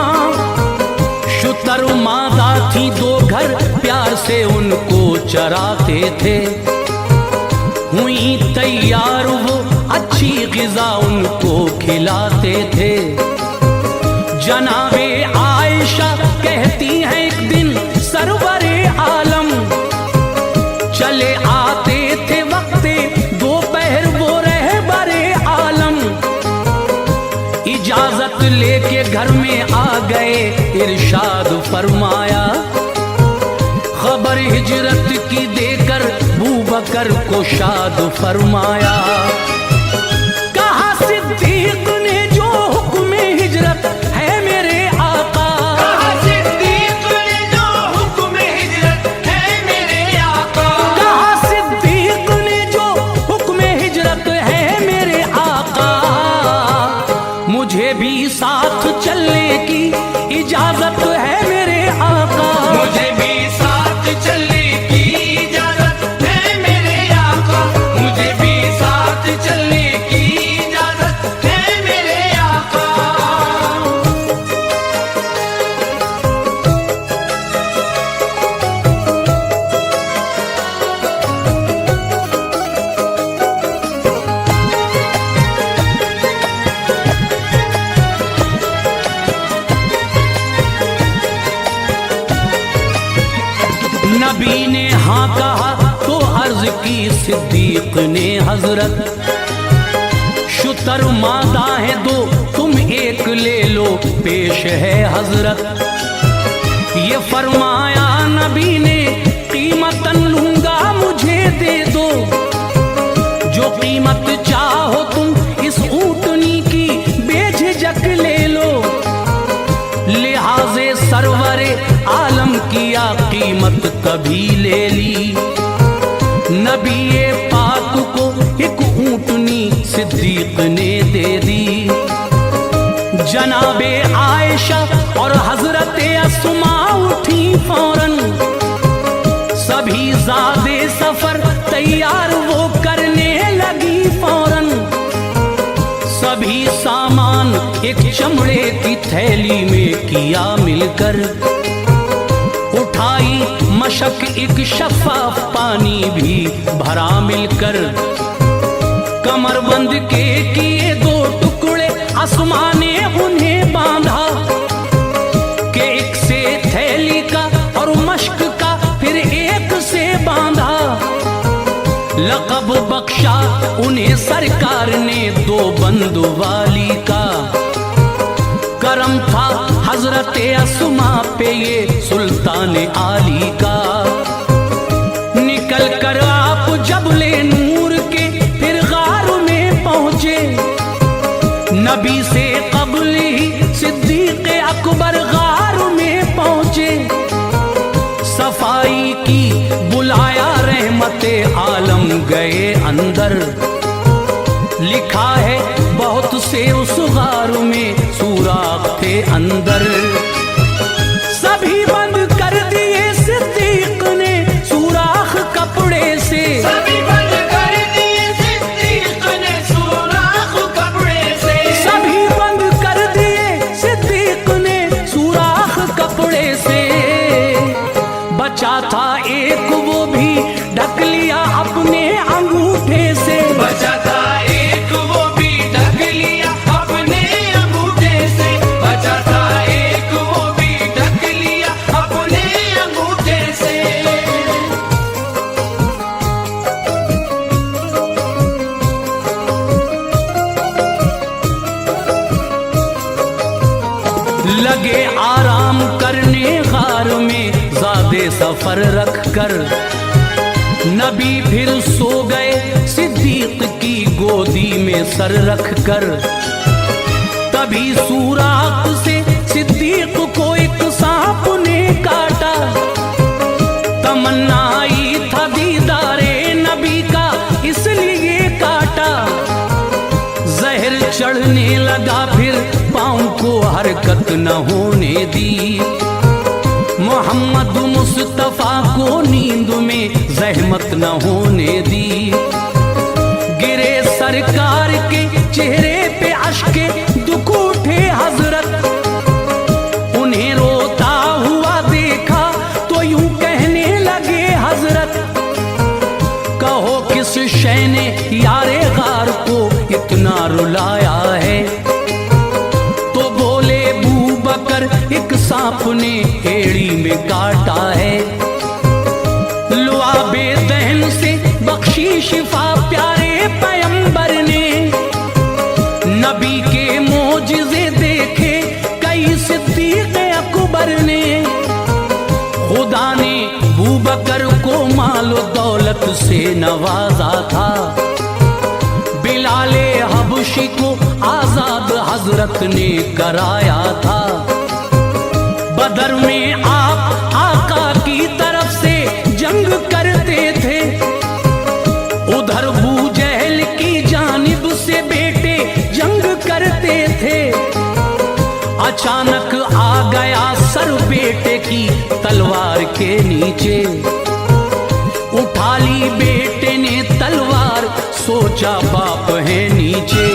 शुतर मादा थी दो घर प्यार से उनको चराते थे, हुई तैयार वो अच्छी ग़िज़ा उनको खिलाते थे। जनाबे आयशा कहती हैं एक दिन सरवरे आलम, चले आते थे वक्ते दोपहर वो रहबरे आलम। इजाजत लेके घर में आ गए इरशाद फरमाया, खबर हिजरत की देकर बूबकर को शाद फरमाया। कहा सिद्दीक ने जो हुक्म हिजरत है मेरे आका, कहा सिद्दीक ने जो हुक्म हिजरत है मेरे आका। कहा सिद्दीक ने जो हुक्म हिजरत है मेरे आका। मुझे भी साथ चलने की इजाजत है मेरे आका, मुझे भी साथ नबी ने हाँ कहा तो अर्ज की सिद्दीक ने हजरत, शुतर मादा है दो तुम एक ले लो पेश है हजरत। ये फरमाया नबी ने कीमतन लूंगा मुझे दे दो, जो कीमत चाहो तुम इस ऊँटनी की बेझिझक ले लो। लिहाजे सरवरे आलम किया कीमत कभी ले ली, नबी पाक को एक ऊँटनी सिद्दीक ने दे दी। जनाबे आयशा और हजरत अस्मा उठी फौरन, सभी ज़ादे सफर तैयार वो करने लगी फौरन। सभी सामान एक चमड़े की थैली में किया मिलकर, उठाई मशक एक शफाफ पानी भी भरा मिलकर। कमरबंद के किए दो टुकड़े अस्मा ने उन्हें बांधा, कि एक से थैली का और मशक का फिर एक से बांधा। लक़ब बख्शा उन्हें सरकार ने दो बंदू वाली का, करम था हजरत अस्मा पे ये सुल्तान आली का। निकल कर आप जबले नूर के फिर गार में पहुंचे, नबी से कबल ही सिद्दीक अकबर गार में पहुंचे। सफाई की बुलाया रहमते आलम गए अंदर, लिखा है बहुत से उस गार में सुराख थे अंदर। सभी बंद कर दिए सिद्दीक ने सुराख कपड़े से, सभी बंद कर दिए सिद्दीक ने सुराख कपड़े से, सभी बंद कर दिए सिद्दीक ने सुराख कपड़े से। बचा था एक वो भी ढक लिया अपने अंगूठे से, बचा था एक वो भी ढक लिया अपने अंगूठे से, बचा था एक वो भी ढक लिया अपने अंगूठे से। लगे आराम करने गार में ज़ादे सफर रख कर, नबी फिर सो गए सिद्दीक की गोदी में सर रख कर। तभी सुराख से सिद्दीक को एक सांप ने काटा, तमन्ना आई था दीदारे नबी का इसलिए काटा। जहर चढ़ने लगा फिर पाँव को हरकत न होने दी, मोहम्मद मुस्तफा को नींद में जहमत न होने दी। गिरे सरकार के चेहरे पे अश्के दुख उठे हजरत, उन्हें रोता हुआ देखा तो यूं कहने लगे हजरत, कहो किस शय ने यारे गार को इतना रुलाया है। तो बोले बूबकर एक सांप ने एड़ी में काटा है, लुआबे दहन से बख्शी शिफा प्यारे पैगंबर ने। नबी के मोजिज़े देखे कई सिद्दीक अकबर ने, खुदा ने बूबकर को मालो दौलत से नवाजा था। बिलाले हबशी को आजाद हजरत ने कराया था। बदर में आप आका की तरफ से जंग करते थे, उधर बू जहल की जानिब से बेटे जंग करते थे। अचानक आ गया सर बेटे की तलवार के नीचे, उठा ली बेटे ने तलवार सोचा बाप है नीचे।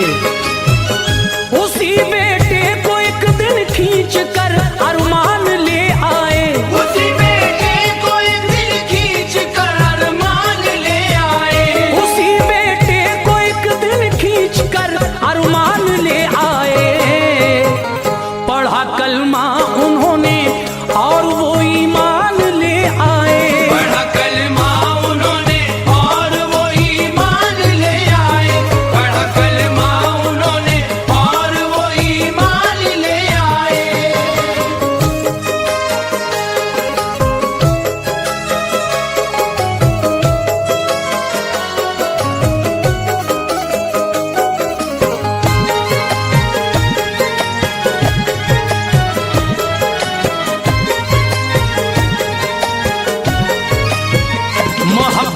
उसी बेटे को एक दिन खींच कर अरमान ले आए, उसी बेटे को एक दिन खींच कर अरमान ले आए, उसी बेटे को एक दिन खींच कर अरमान ले आए। पढ़ा कलमा उन्होंने और वो ईमान ले आए,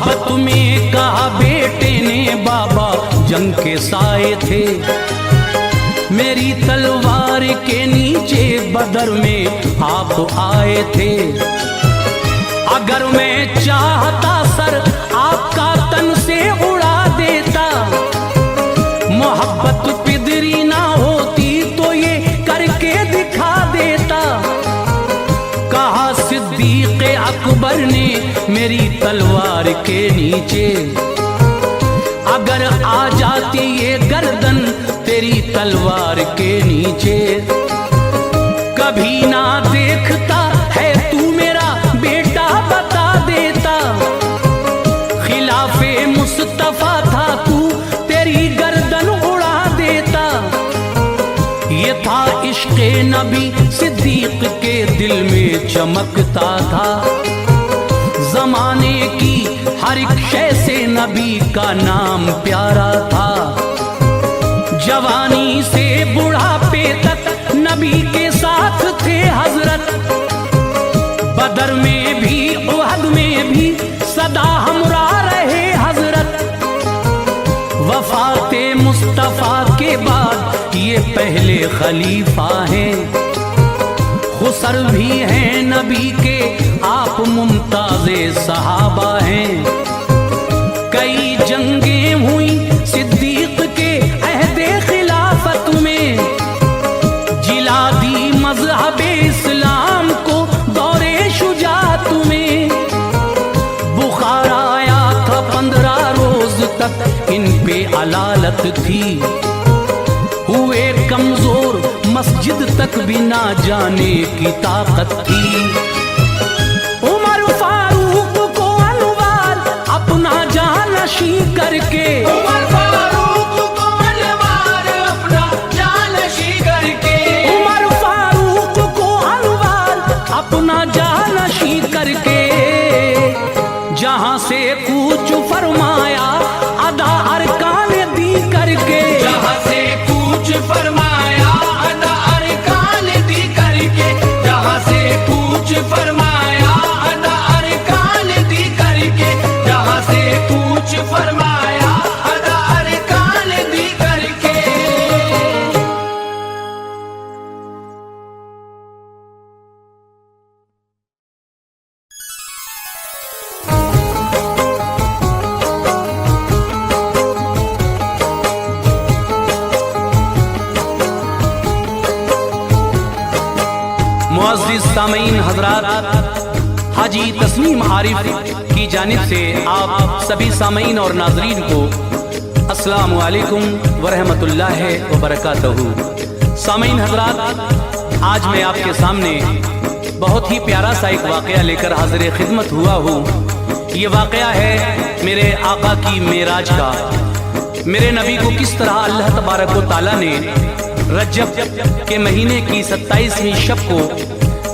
मोहब्बत में कहा बेटे ने बाबा जंग के साए थे, मेरी तलवार के नीचे बदर में आप आए थे। अगर मैं चाहता सर आपका तन से उड़ा देता, मोहब्बत पिदरी ना होती तो ये करके दिखा देता। कहा सिद्दीक अकबर ने मेरी तलवार के नीचे, अगर आ जाती ये गर्दन तेरी तलवार के नीचे। कभी ना देखता है तू मेरा बेटा बता देता, खिलाफे मुस्तफा था तू तेरी गर्दन उड़ा देता। ये था इश्क़े नबी सिद्दीक के दिल में चमकता था, जमाने की हर एक शय से नबी का नाम प्यारा था। जवानी से बुढ़ापे तक नबी के साथ थे हजरत, बदर में भी उहद में भी सदा हमरा रहे हजरत। वफाते मुस्तफा के बाद ये पहले खलीफा हैं, खुसर भी हैं नबी के आप मुमताज़े सहाबा हैं। कई जंगें हुई सिद्दीक के अहदे खिलाफत में, जिला दी मज़हबे इस्लाम को दौरे शुजाअत में। बुखार आया था 15 रोज तक इन पे अलालत थी, हुए कमजोर मस्जिद तक भी ना जाने की ताकत थी। उमर फारूक को अनवार अपना जानशी करके, उमर फारूक को अनवार अपना जानशी करके, उमर फारूक को अनवार अपना जानशी करके, जहां से कूच फरमाया अदा अरकान दी करके, जहाँ से कूच फरमाया अदा अरकान दी करके, जहाँ से कूच फरमाया अदा अरकान दी करके, जहाँ से कूच फरमाया अदा अरकान दी करके। मुअज़्ज़िज़ सामीन हज़रात, हाजी तस्नीम आरिफ की जानिब से आप सभी सामीन और नाज़रीन को अस्सलामु अलैकुम व रहमतुल्लाहि व बरकातहू। सामीन हज़रात, आज मैं आपके सामने बहुत ही प्यारा सा एक वाक़या लेकर हाज़िर खिदमत हुआ हूँ। ये वाक़या है मेरे आका की मेराज का। मेरे नबी को किस तरह अल्लाह तबारक व तआला ने रजब के महीने की 27वीं शब को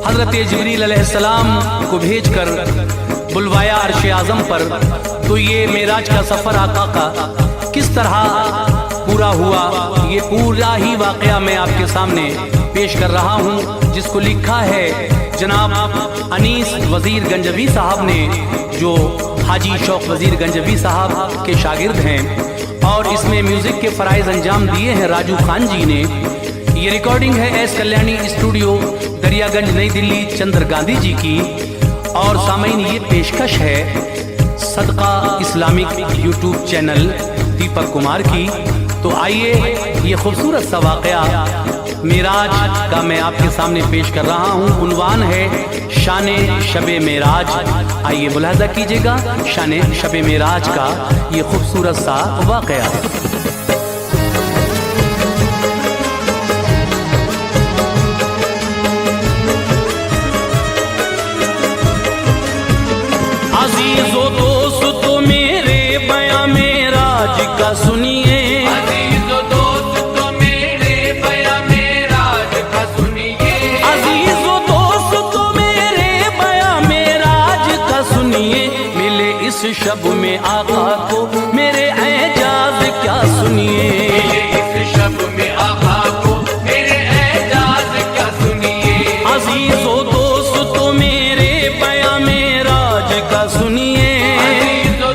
हज़रत जिब्रील अलैहिस्सलाम को भेजकर बुलवाया अर्श आज़म पर। तो ये मेराज का सफ़र आका का किस तरह पूरा हुआ, ये पूरा ही वाक़या मैं आपके सामने पेश कर रहा हूँ, जिसको लिखा है जनाब अनीस वज़ीर गंजवी साहब ने, जो हाजी शौक वज़ीर गंजवी साहब के शागिर्द हैं। और इसमें म्यूजिक के फ़राइज़ अंजाम दिए हैं राजू खान जी ने। ये रिकॉर्डिंग है एस कल्याणी स्टूडियो, दरियागंज, नई दिल्ली, चंद्र गांधी जी की। और सामीन, ये पेशकश है सदका Islamic YouTube channel Deepak Kumar की। तो आइए ये खूबसूरत सा वाक़या मेराज का मैं आपके सामने पेश कर रहा हूँ। उन्वान है शाने शबे मेराज। आइए मुलाहज़ा कीजिएगा शाने शबे मेराज का ये खूबसूरत सा वाक़या। अजीज़ो दोस्तों मेरे बयां मेराज का सुनिए, अजीज़ो दोस्तों मेरे बयां मेराज का सुनिए, अजीज़ो दोस्तों मेरे बयां मेराज का सुनिए। मिले इस शब में आका को मेरे एजाज क्या सुनिए, इस शब में आका को मेरे एजाज क्या सुनिए। अजीज़ो दोस्तों मेरे बयां मेराज का सुनिए, अजीज़ो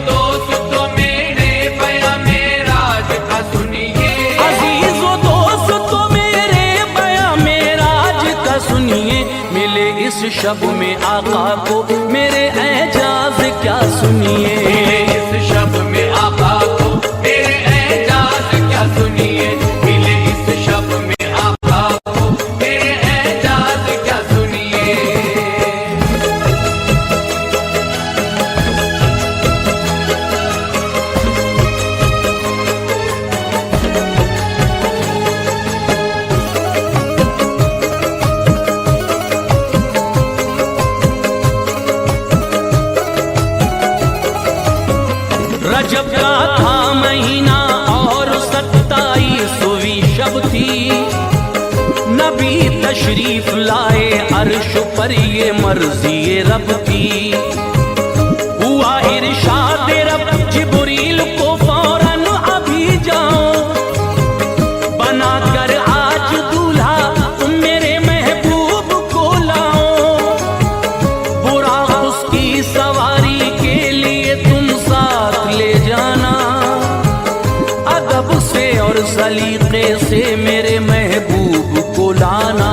शब में आका को मेरे एजाज क्या सुनिए। मिले इस शब में आका को मेरे एजाज क्या सुनिए। मिले इस शब में आका को मेरे एजाज क्या सुनिए। रजब का था महीना और 27वीं शब थी। नबी तशरीफ लाए अर्श पर ये मर्जी रब थी। हुआ इरशाद रब जिब्रील को फौरन अभी जाओ, बनाकर आज दूल्हा तुम मेरे महबूब को लाओ। बुरा उसकी सवारी के लिए तुम साथ ले जाना, अदब से और सलीके से मेरे महबूब को लाना।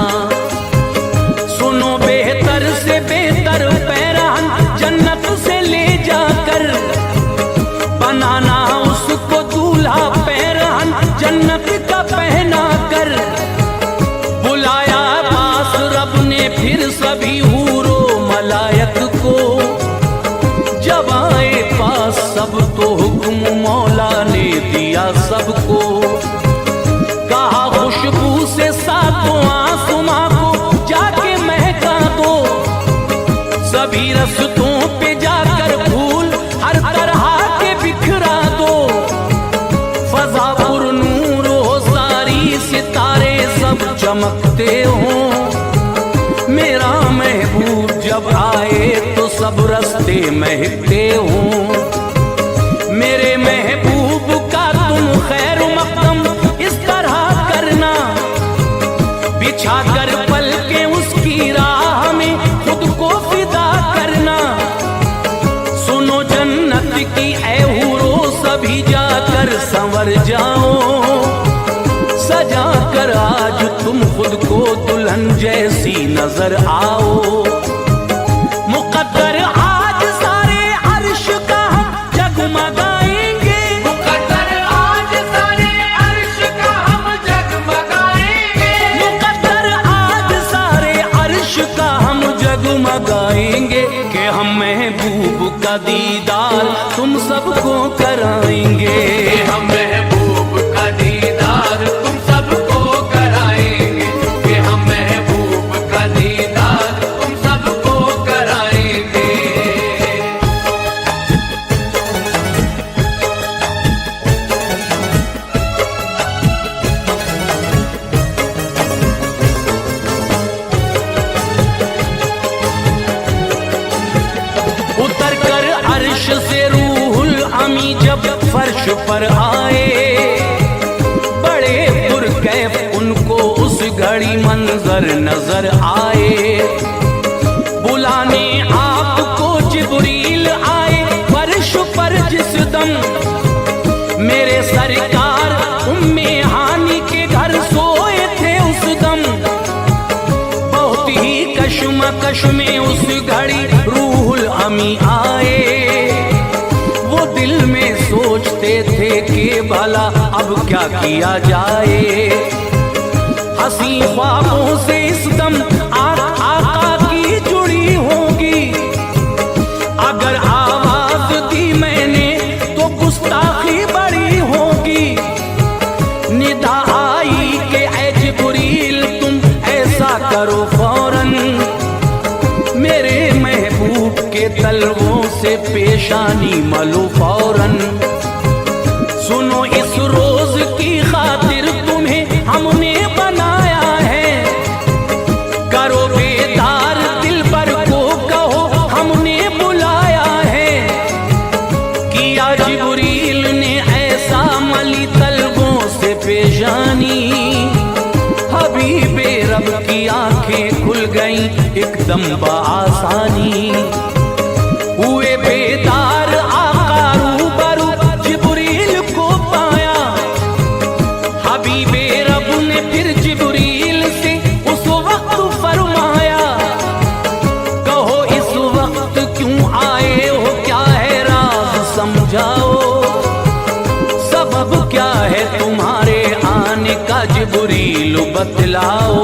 सुनो बेहतर से बेहतर पैरान जन्नत से ले जाकर, बनाना उसको दूल्हा पैरान जन्नत का पहना कर। बुलाया पास रब ने फिर सभी हूरो मलायक को, जब आए पास सब तो हुक्म मौला ने दिया सबको। कहा खुशबू से सातों आसमां को जाके महका दो, सभी रस्तों पे जाकर फूल हर तरह के बिखरा दो। फजा पुर नूर हो सारी सितारे सब चमकते हो, मेरा महबूब जब आए तो सब रस्ते महकते हो। मेरे महबूब का तुम खैर मकदम इस तरह करना, बिछा कर पल के उसकी राह में खुद को फिदा करना। सुनो जन्नत की ऐ हूरो सभी जाकर संवर जाओ, सजा कर आज तुम खुद को दुल्हन जैसी नजर आओ। मुकद्दर आज सारे अर्श का हम जगमगाएंगे। मुकद्दर आज सारे अर्श का हम जगमगाएंगे। मुकद्दर आज सारे अर्श का हम जगमगाएंगे, कि हम महबूब का दीदार तुम सबको कराएंगे। हम महबूब का दीदार तुम सबको कराएंगे। कि हम महबूब का दीदार तुम सबको कराएंगे। उतर कर अर्श से रूहुल अमी जब फर्श पर आए, बड़े पुरकैफ उनको उस घड़ी मंजर नजर आए। बुलाने आपको जिब्रील आए फर्श पर जिस दम, मेरे सरकार उम्मे हानी के घर सोए थे उस दम। बहुत ही कशमकश में उस घड़ी रूहुल अमी आए। वो दिल में सोचते थे कि भला अब क्या किया जाए। हंसी ख्वाबों से इस दम आका की जुड़ी होगी, अगर आवाज दी मैंने तो गुस्ताखी बड़ी होगी। निदा आई कि ऐ जिब्रील तुम ऐसा करो फौरन, मेरे महबूब के तलवों से पेशानी मलो फौरन। सुनो इस रोज की खातिर तुम्हें हमने बनाया है, करो बेदार दिल पर को कहो हमने बुलाया है। किया जिब्रील ने ऐसा मली तलवों से पेशानी, हबीबे रब की आंखें खुल गईं एकदम बआसानी। हुए बेदार आका रूबरू जिब्रील को पाया, हबीबे रब ने फिर जिब्रील से उस वक्त फरमाया। बतलाओ।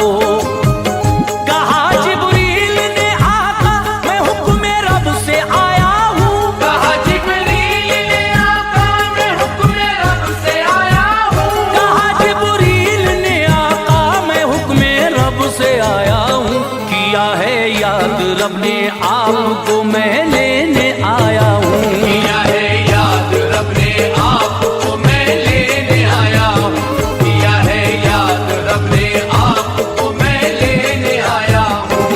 कहा जिब्रील ने आका मैं हुक्म रब से आया हूँ। कहा जिब्रील ने आका मैं हुक्म रब से आया हूँ। कहा जिब्रील ने आका मैं हुक्म रब से आया हूँ। किया है याद रब ने आपको मैं लेने आया हूँ। किया है याद रब ने आपको मैं लेने आया हूँ। किया है याद रब ने आपको मैं लेने आया हूँ।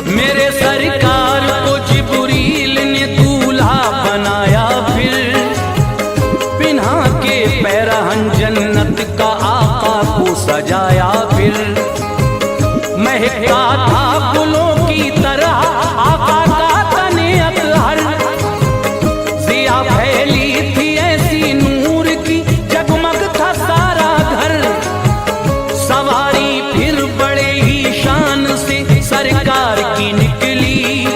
मेरे सरकार को जिब्रील ने दूल्हा बनाया, फिर पिन्हा के पैरहन जन्नत का आका को सजाया। फिर महका था फूलों की तरह आका का तने अतहर। जिया फैली थी ऐसी नूर की जगमग था सारा घर। सवारी फिर बड़े ही शान से सरकार की निकली।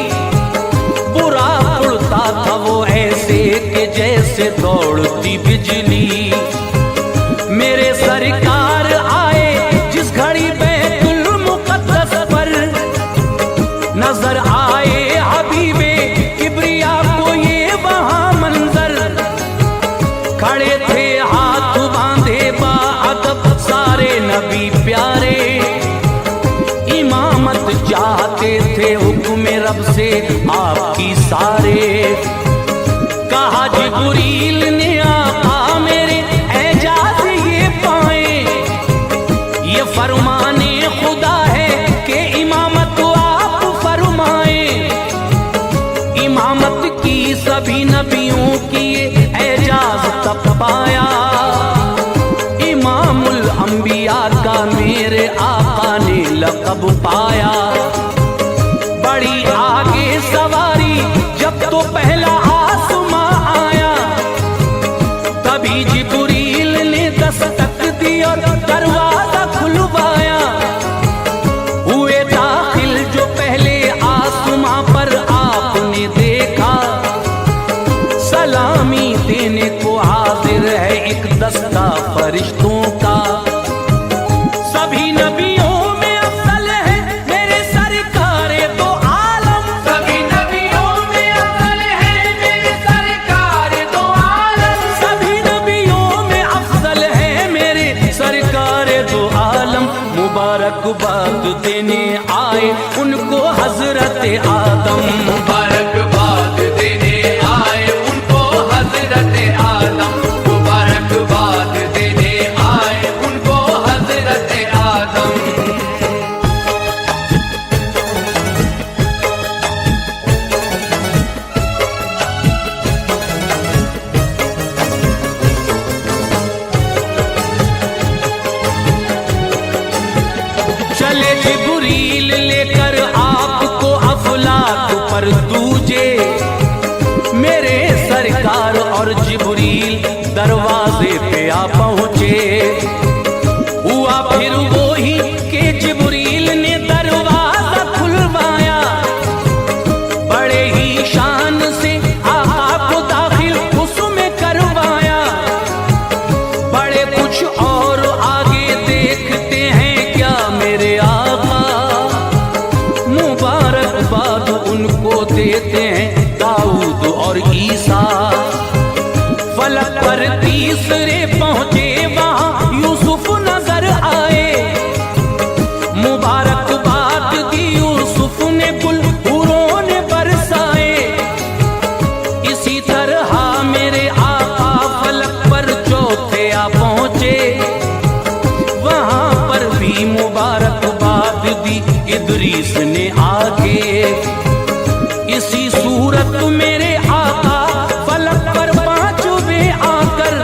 बुरा उड़ता था वो ऐसे कि जैसे दौड़ती बिजली। मेरे सरकार आए जिस घड़ी बैतुल मुक़द्दस पर, नजर आए हबीबे किबरिया को ये वहां मंजर। खड़े थे हाथ बांधे बाअदब सारे नबी प्यारे। इमामत चाहते थे हुक्म रब से आपकी सारे। कहा जिब्रील ने आका मेरे एजाज ये पाए। ये फरमाने खुदा है कि इमामत आप फरमाए। इमामत की सभी नबियों की ये एजाज तब पाया। इमामुल अंबिया का मेरे आका ने लक़ब पाया। बड़ी आगे सवारी जब तो पहला आसमां आया। तभी जिब्रील ने दस्तक दी और दरवाजा खुलवाया। हुए दाखिल जो पहले आसमां पर आपने देखा। सलामी देने को हाजिर है एक दस्ता फरिश्तों का। सभी नबियों में अफजल है मेरे सरकार दो आलम। सभी नबियों में अफजल है मेरे सरकार दो आलम। सभी नबियों में अफजल है मेरे सरकार दो आलम। मुबारकबाद देने आए उनको हजरत आदम। मुबारकबाद देने आए उनको हजरत आदम। मुबारकबाद देने आए उनको हजरत आदम। चले जिब्रील लेकर आपको अफलाक पर दूजे। मेरे सरकार और जिब्रील दरवाजे पे आ पहुंचे। हुआ फिर वो ही कि जिब्रील ने दरवाजा खुलवाया। बड़े ही शान से आका को दाखिल उसमें करवाया। बड़े कुछ और आगे देखते हैं क्या मेरे आका। मुबारकबाद उनको देते हैं दाऊद और ईसा। फलक पर तीसरे पहुंचे वहां यूसुफ नजर आए। मुबारकबाद दी यूसुफ ने गुल हुरों ने बरसाए। इसी तरह मेरे आका फलक पर चौथे आ पहुंचे। वहां पर भी मुबारकबाद दी इदरीस ने आके। इसी सूरत मेरे आका फलक पर पांचवें आकर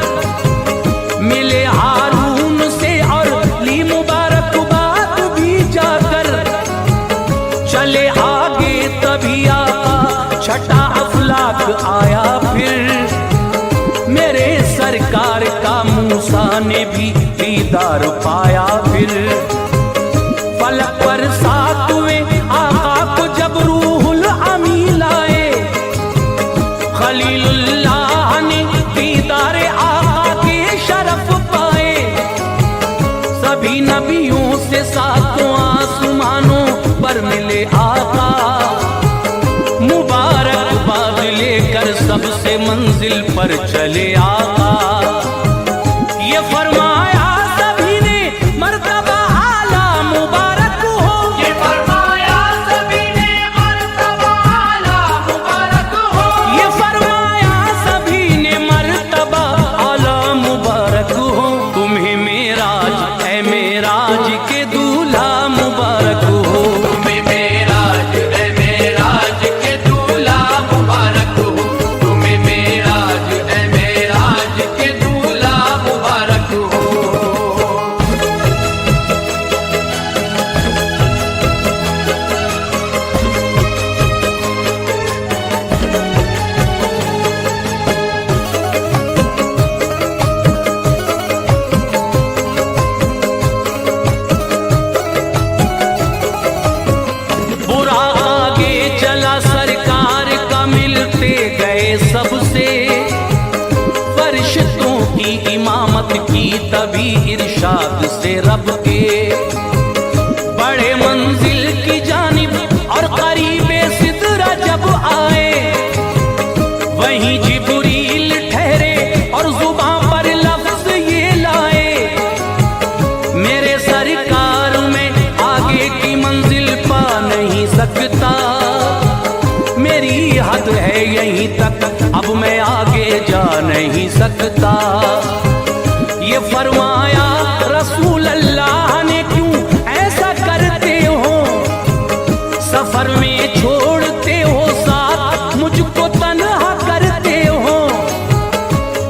मिले हारून से और ली मुबारकबाद भी जाकर। चले आगे तभी आका छठा अफलाक आया। फिर मेरे ने भी दीदार पाया। फिर फलक पर सातवें आका को जब रूहुल अमी लाए, खलीलुल्लाह ने दीदार आका के शरफ पाए। सभी नबियों से सातों आसमानों पर मिले आका, मुबारकबाद लेकर सबसे मंजिल पर चले आका। ये फरमाया सभी ने मर्तबा आला मुबारक हो, ये फरमाया सभी ने मर्तबा आला मुबारक हो, ये फरमाया सभी ने मर्तबा आला मुबारक हो। तुम्हें मेराज है मेराज के दूल्हा मुबारक हो, तुम्हें मेराज है मेराज के दूल्हा मुबारक हो, तुम्हें मेराज है मेराज के दूल्हा मुबारक हो। बुरा आगे चला सरकार का मिलते गए सबसे, फरिश्तों की इमामत की तभी इरशाद से रब के। बड़े मंजिल की जानिब और करीबे सिदरा जब आए, वहीं जिब्रील ठहरे और जुबान पर लफ्ज ये लाए, मेरे सरकार में आगे की मंजिल पा नहीं सकता, मेरी हद है यहीं तक, अब मैं आगे जा नहीं सकता। ये फरमाया रसूल अल्लाह ने क्यों ऐसा करते हो, सफर में छोड़ते हो साथ मुझको तन्हा करते हो।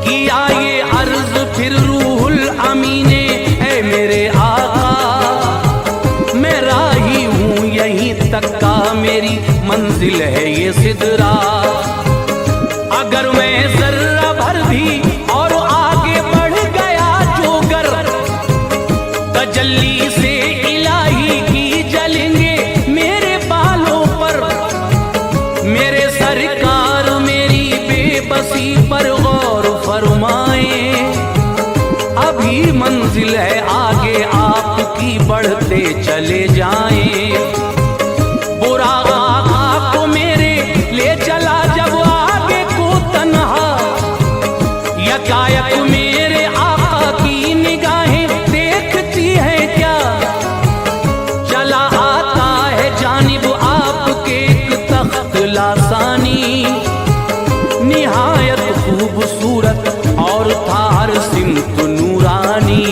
किया ये अर्ज फिर रूहुल अमी ने, ऐ मेरे आका मैं राही हूँ यहीं तक का, मेरी मंजिल है ये सिदरा। अगर मैं जर्रा भर भी और आगे बढ़ गया जोगर, तजल्ली से इलाही की जलेंगे मेरे बालों पर। मेरे सरकार मेरी बेबसी पर गौर फरमाए, अभी मंजिल है आगे आपकी बढ़ते चले जाएं। बुरा आका को मेरे ले चला जब आगे को तन्हा, यकायक मेरे आका की निगाहें देखती है क्या, चला आता है जानिब आपके एक तख्त लासानी, निहायत खूबसूरत और था हर सिमत नूरानी।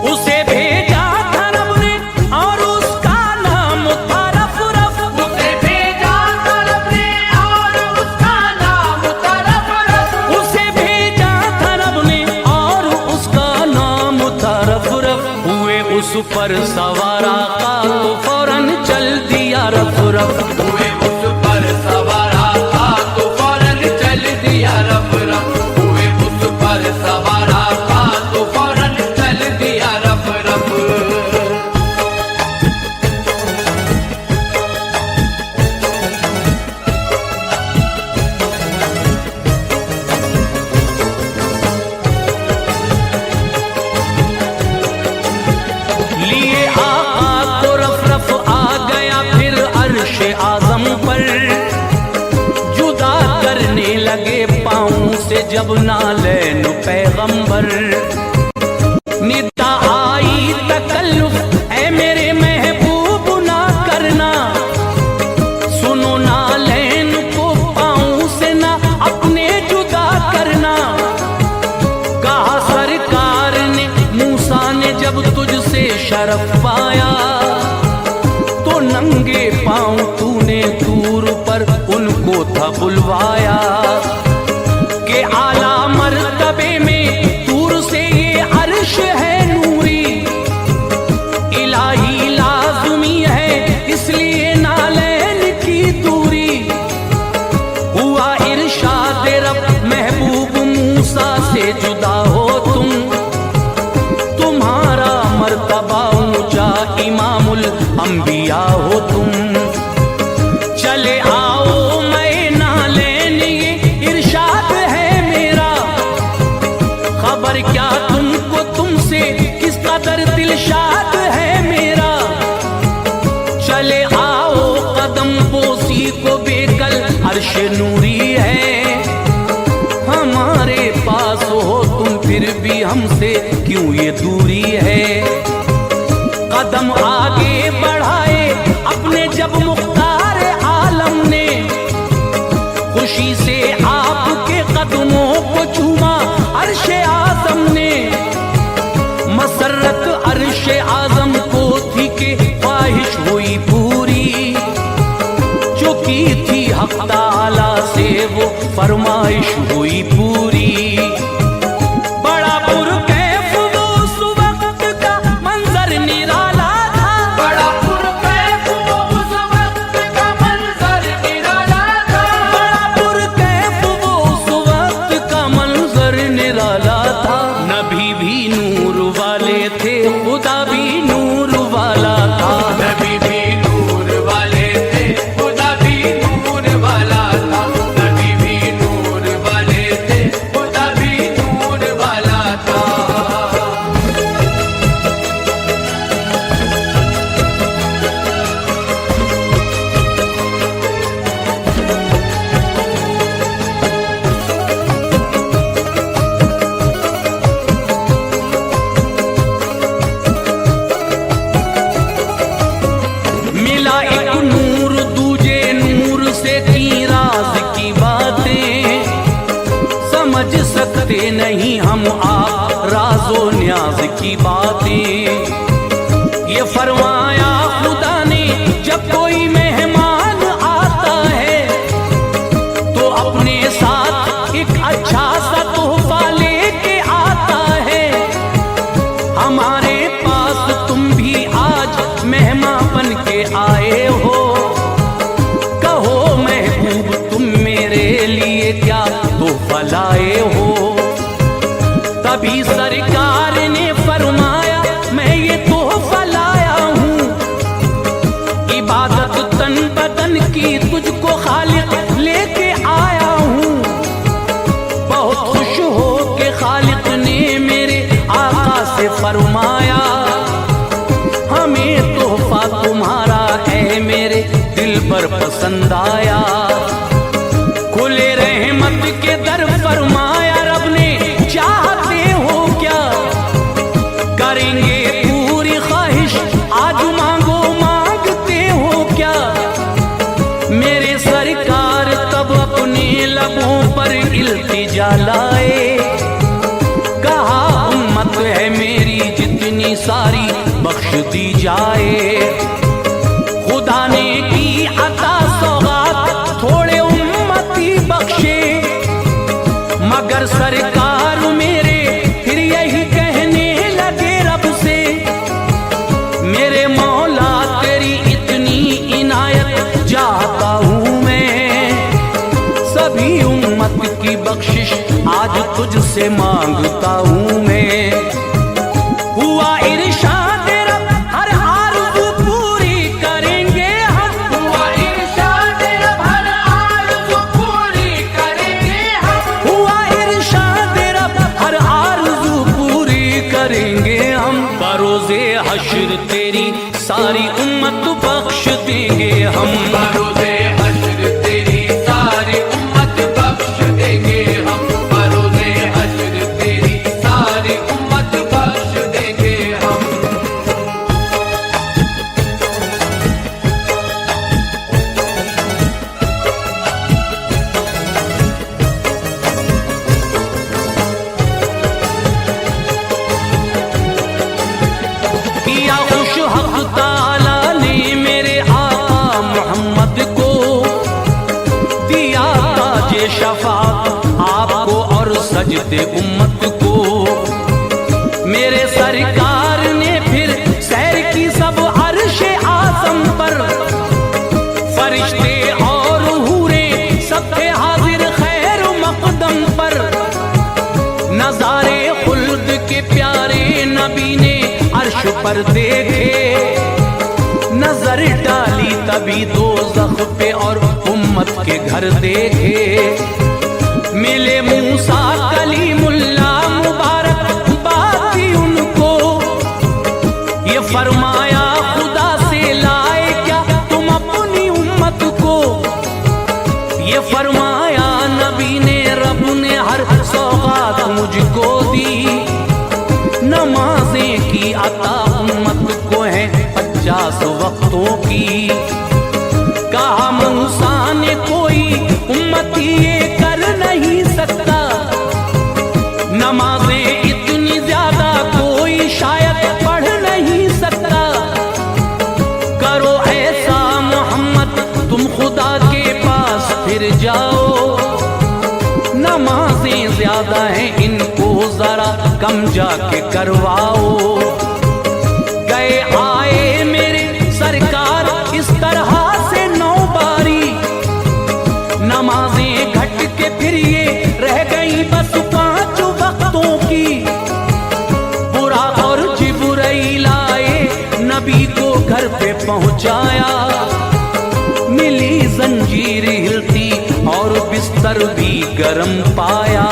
उसे भेजा था रब ने और उसका नाम था रफ-रफ, उसे भेजा था रब ने और उसका नाम था रफ-रफ, उसे भेजा था रब ने और उसका नाम था रफ-रफ। हुए उस पर सवार आका तो फौरन चल दिया रफ-रफ, हुए उस पर सवार आका तो फौरन चल दिया रफ-रफ, हुए उस पर सवार आका तो फौरन चल दिया रफ-रफ। लिए आका को रफ-रफ आ गया फिर अर्श आजम पर, जुदा करने लगे पाँव से जब नालैन पैगंबर। निदा आई तकल्लुफ ऐ मेरे महबूब ना करना, सुनो नालैन को पाँव से ना अपने जुदा करना। कहा सरकार ने मूसा ने जब तुझसे शरफ पाया, तो नंगे पाँव तूने तूर पर उनको था बुलवाया, के आला मर्तबे में तूर से ये अर्श है नूरी, इलाही लाज़मी है इसलिए नालैन की दूरी। हुआ इरशाद रब महबूब मूसा से जुदा हो तुम, भी आओ तुम, चले आओ मैं ना लेने, ये इरशाद है मेरा। खबर क्या तुमको तुमसे किस कदर दिलशाद है मेरा। चले आओ कदम बोसी को बेकल अर्श नूरी है। हमारे पास हो तुम फिर भी हमसे क्यों ये दूरी है। कदम आगे बढ़ाए अपने जब मुख्तार आलम ने, खुशी से आपके कदमों को चूमा अर्श आजम ने। मसरत अर्श आजम को थी कि ख्वाहिश हुई पूरी, जो की थी हक ताला से वो फरमाइश हुई पूरी। बड़ा पुरकैफ वो उस वक्त का मंजर निराला था, बड़ा पुरकैफ वो उस वक्त का मंजर निराला था। बड़ा पुरकैफ वो उस वक्त का मंजर निराला था। नबी भी नूर वाले थे, खुदा भी नूर वाला था। नबी भी नूर वाले थे, खुदा भी नूर वाला था। नबी भी नूर वाले थे, खुदा भी नूर वाला था। मिला एक नूर दूजे नूर से की राज की बातें, समझ सकते नहीं हम आप राजो न्याज की बातें। ये फरमाया खुदा ने जब कोई मेहमान आता है, तो अपने साथ एक अच्छा सा तोहफा लेके आता है। हमारे पास तुम भी आज मेहमान बन के आए हो, कहो महबूब तुम मेरे लिए क्या तोहफा लाए हो। तभी सरकार ने फरमाया मैं ये तोहफा लाया हूँ, इबादत तन बदन की तुझको खालिक लेके आया हूँ। बहुत खुश हो के खालिक ने मेरे आका से फरमाया, हमें तोहफा तुम्हारा है मेरे दिल पर पसंद आया। खुले रहमत के दर फरमाया रब ने, चाहते हो क्या करेंगे पूरी ख्वाहिश आज मांगो मांगते हो क्या। मेरे सरकार तब अपने लबों पर इल्तिजा लाए, कहा उम्मत है मेरी जितनी सारी बख्श दी जाए। खुदा ने की अता सौगात थोड़े उम्मती बख्शे, मगर सरकार मेरे फिर यही कहने लगे रब से, मेरे मौला तेरी इतनी इनायत चाहता हूँ मैं। सभी उम्मत की बख्शिश आज तुझसे मांगता हूँ मैं। हुआ इरशाद रब हर आरज़ू पूरी करेंगे हम, हुआ इरशाद रब हर आरज़ू पूरी करेंगे हम। हुआ इरशाद रब हर आरज़ू पूरी करेंगे हम। बरोज़े हश्र तेरी सारी उम्मत बख्श देंगे हम, बरोज़े हश्र तेरी सारी उम्मत बख्श देंगे हम। बरोज़े हश्र तेरी सारी उम्मत बख्श देंगे हम। किया खुश हक ताला ने मेरे आका मोहम्मद को, दिया ताजे शफाअत आपको और सजदे उम्मत को। मेरे सरकार ने फिर सैर की सब अर्शे आज़म पर, फरिश्ते और हूरे सब थे हाजिर खैर मकदम पर। नज़ारे खुल्द के प्यारे नबी ने अर्श पर देखे, नजर डाली तभी दोज़ख पे और उम्मत के घर देखे। मिले मूसा कलीमुल्लाह मुबारक बात थी उनको, ये फरमाया खुदा से लाए क्या तुम अपनी उम्मत को। ये फरमाया नबी ने रब ने हर सौगात मुझको दी, नमाजें की अता उम्मत को है 50 वक्तों की। कहा मूसा ने कोई उम्मती ये कर नहीं सकता, नमाजें इतनी ज्यादा कोई शायद पढ़ नहीं सकता। करो ऐसा मोहम्मद तुम खुदा के पास फिर जाओ, नमाजें ज्यादा हैं इनको जरा कम जाके करवाओ। गए आए मेरे सरकार इस तरह से 9 बारी, नमाजें घट के फिर ये रह गई बस 5 वक्तों की। बुरा और जिब्राइल आए नबी को घर पे पहुंचाया, मिली जंजीर हिलती और बिस्तर भी गरम पाया।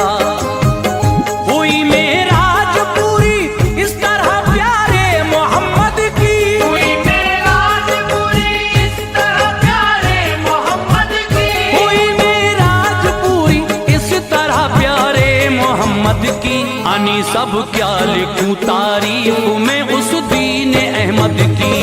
हुई मेराज पूरी इस तरह प्यारे मोहम्मद की, हुई मेराज पूरी इस तरह प्यारे मोहम्मद की, हुई मेराज पूरी इस तरह प्यारे मोहम्मद की। अनि सब क्या लिखूं तारीफ में उस दीन अहमद की।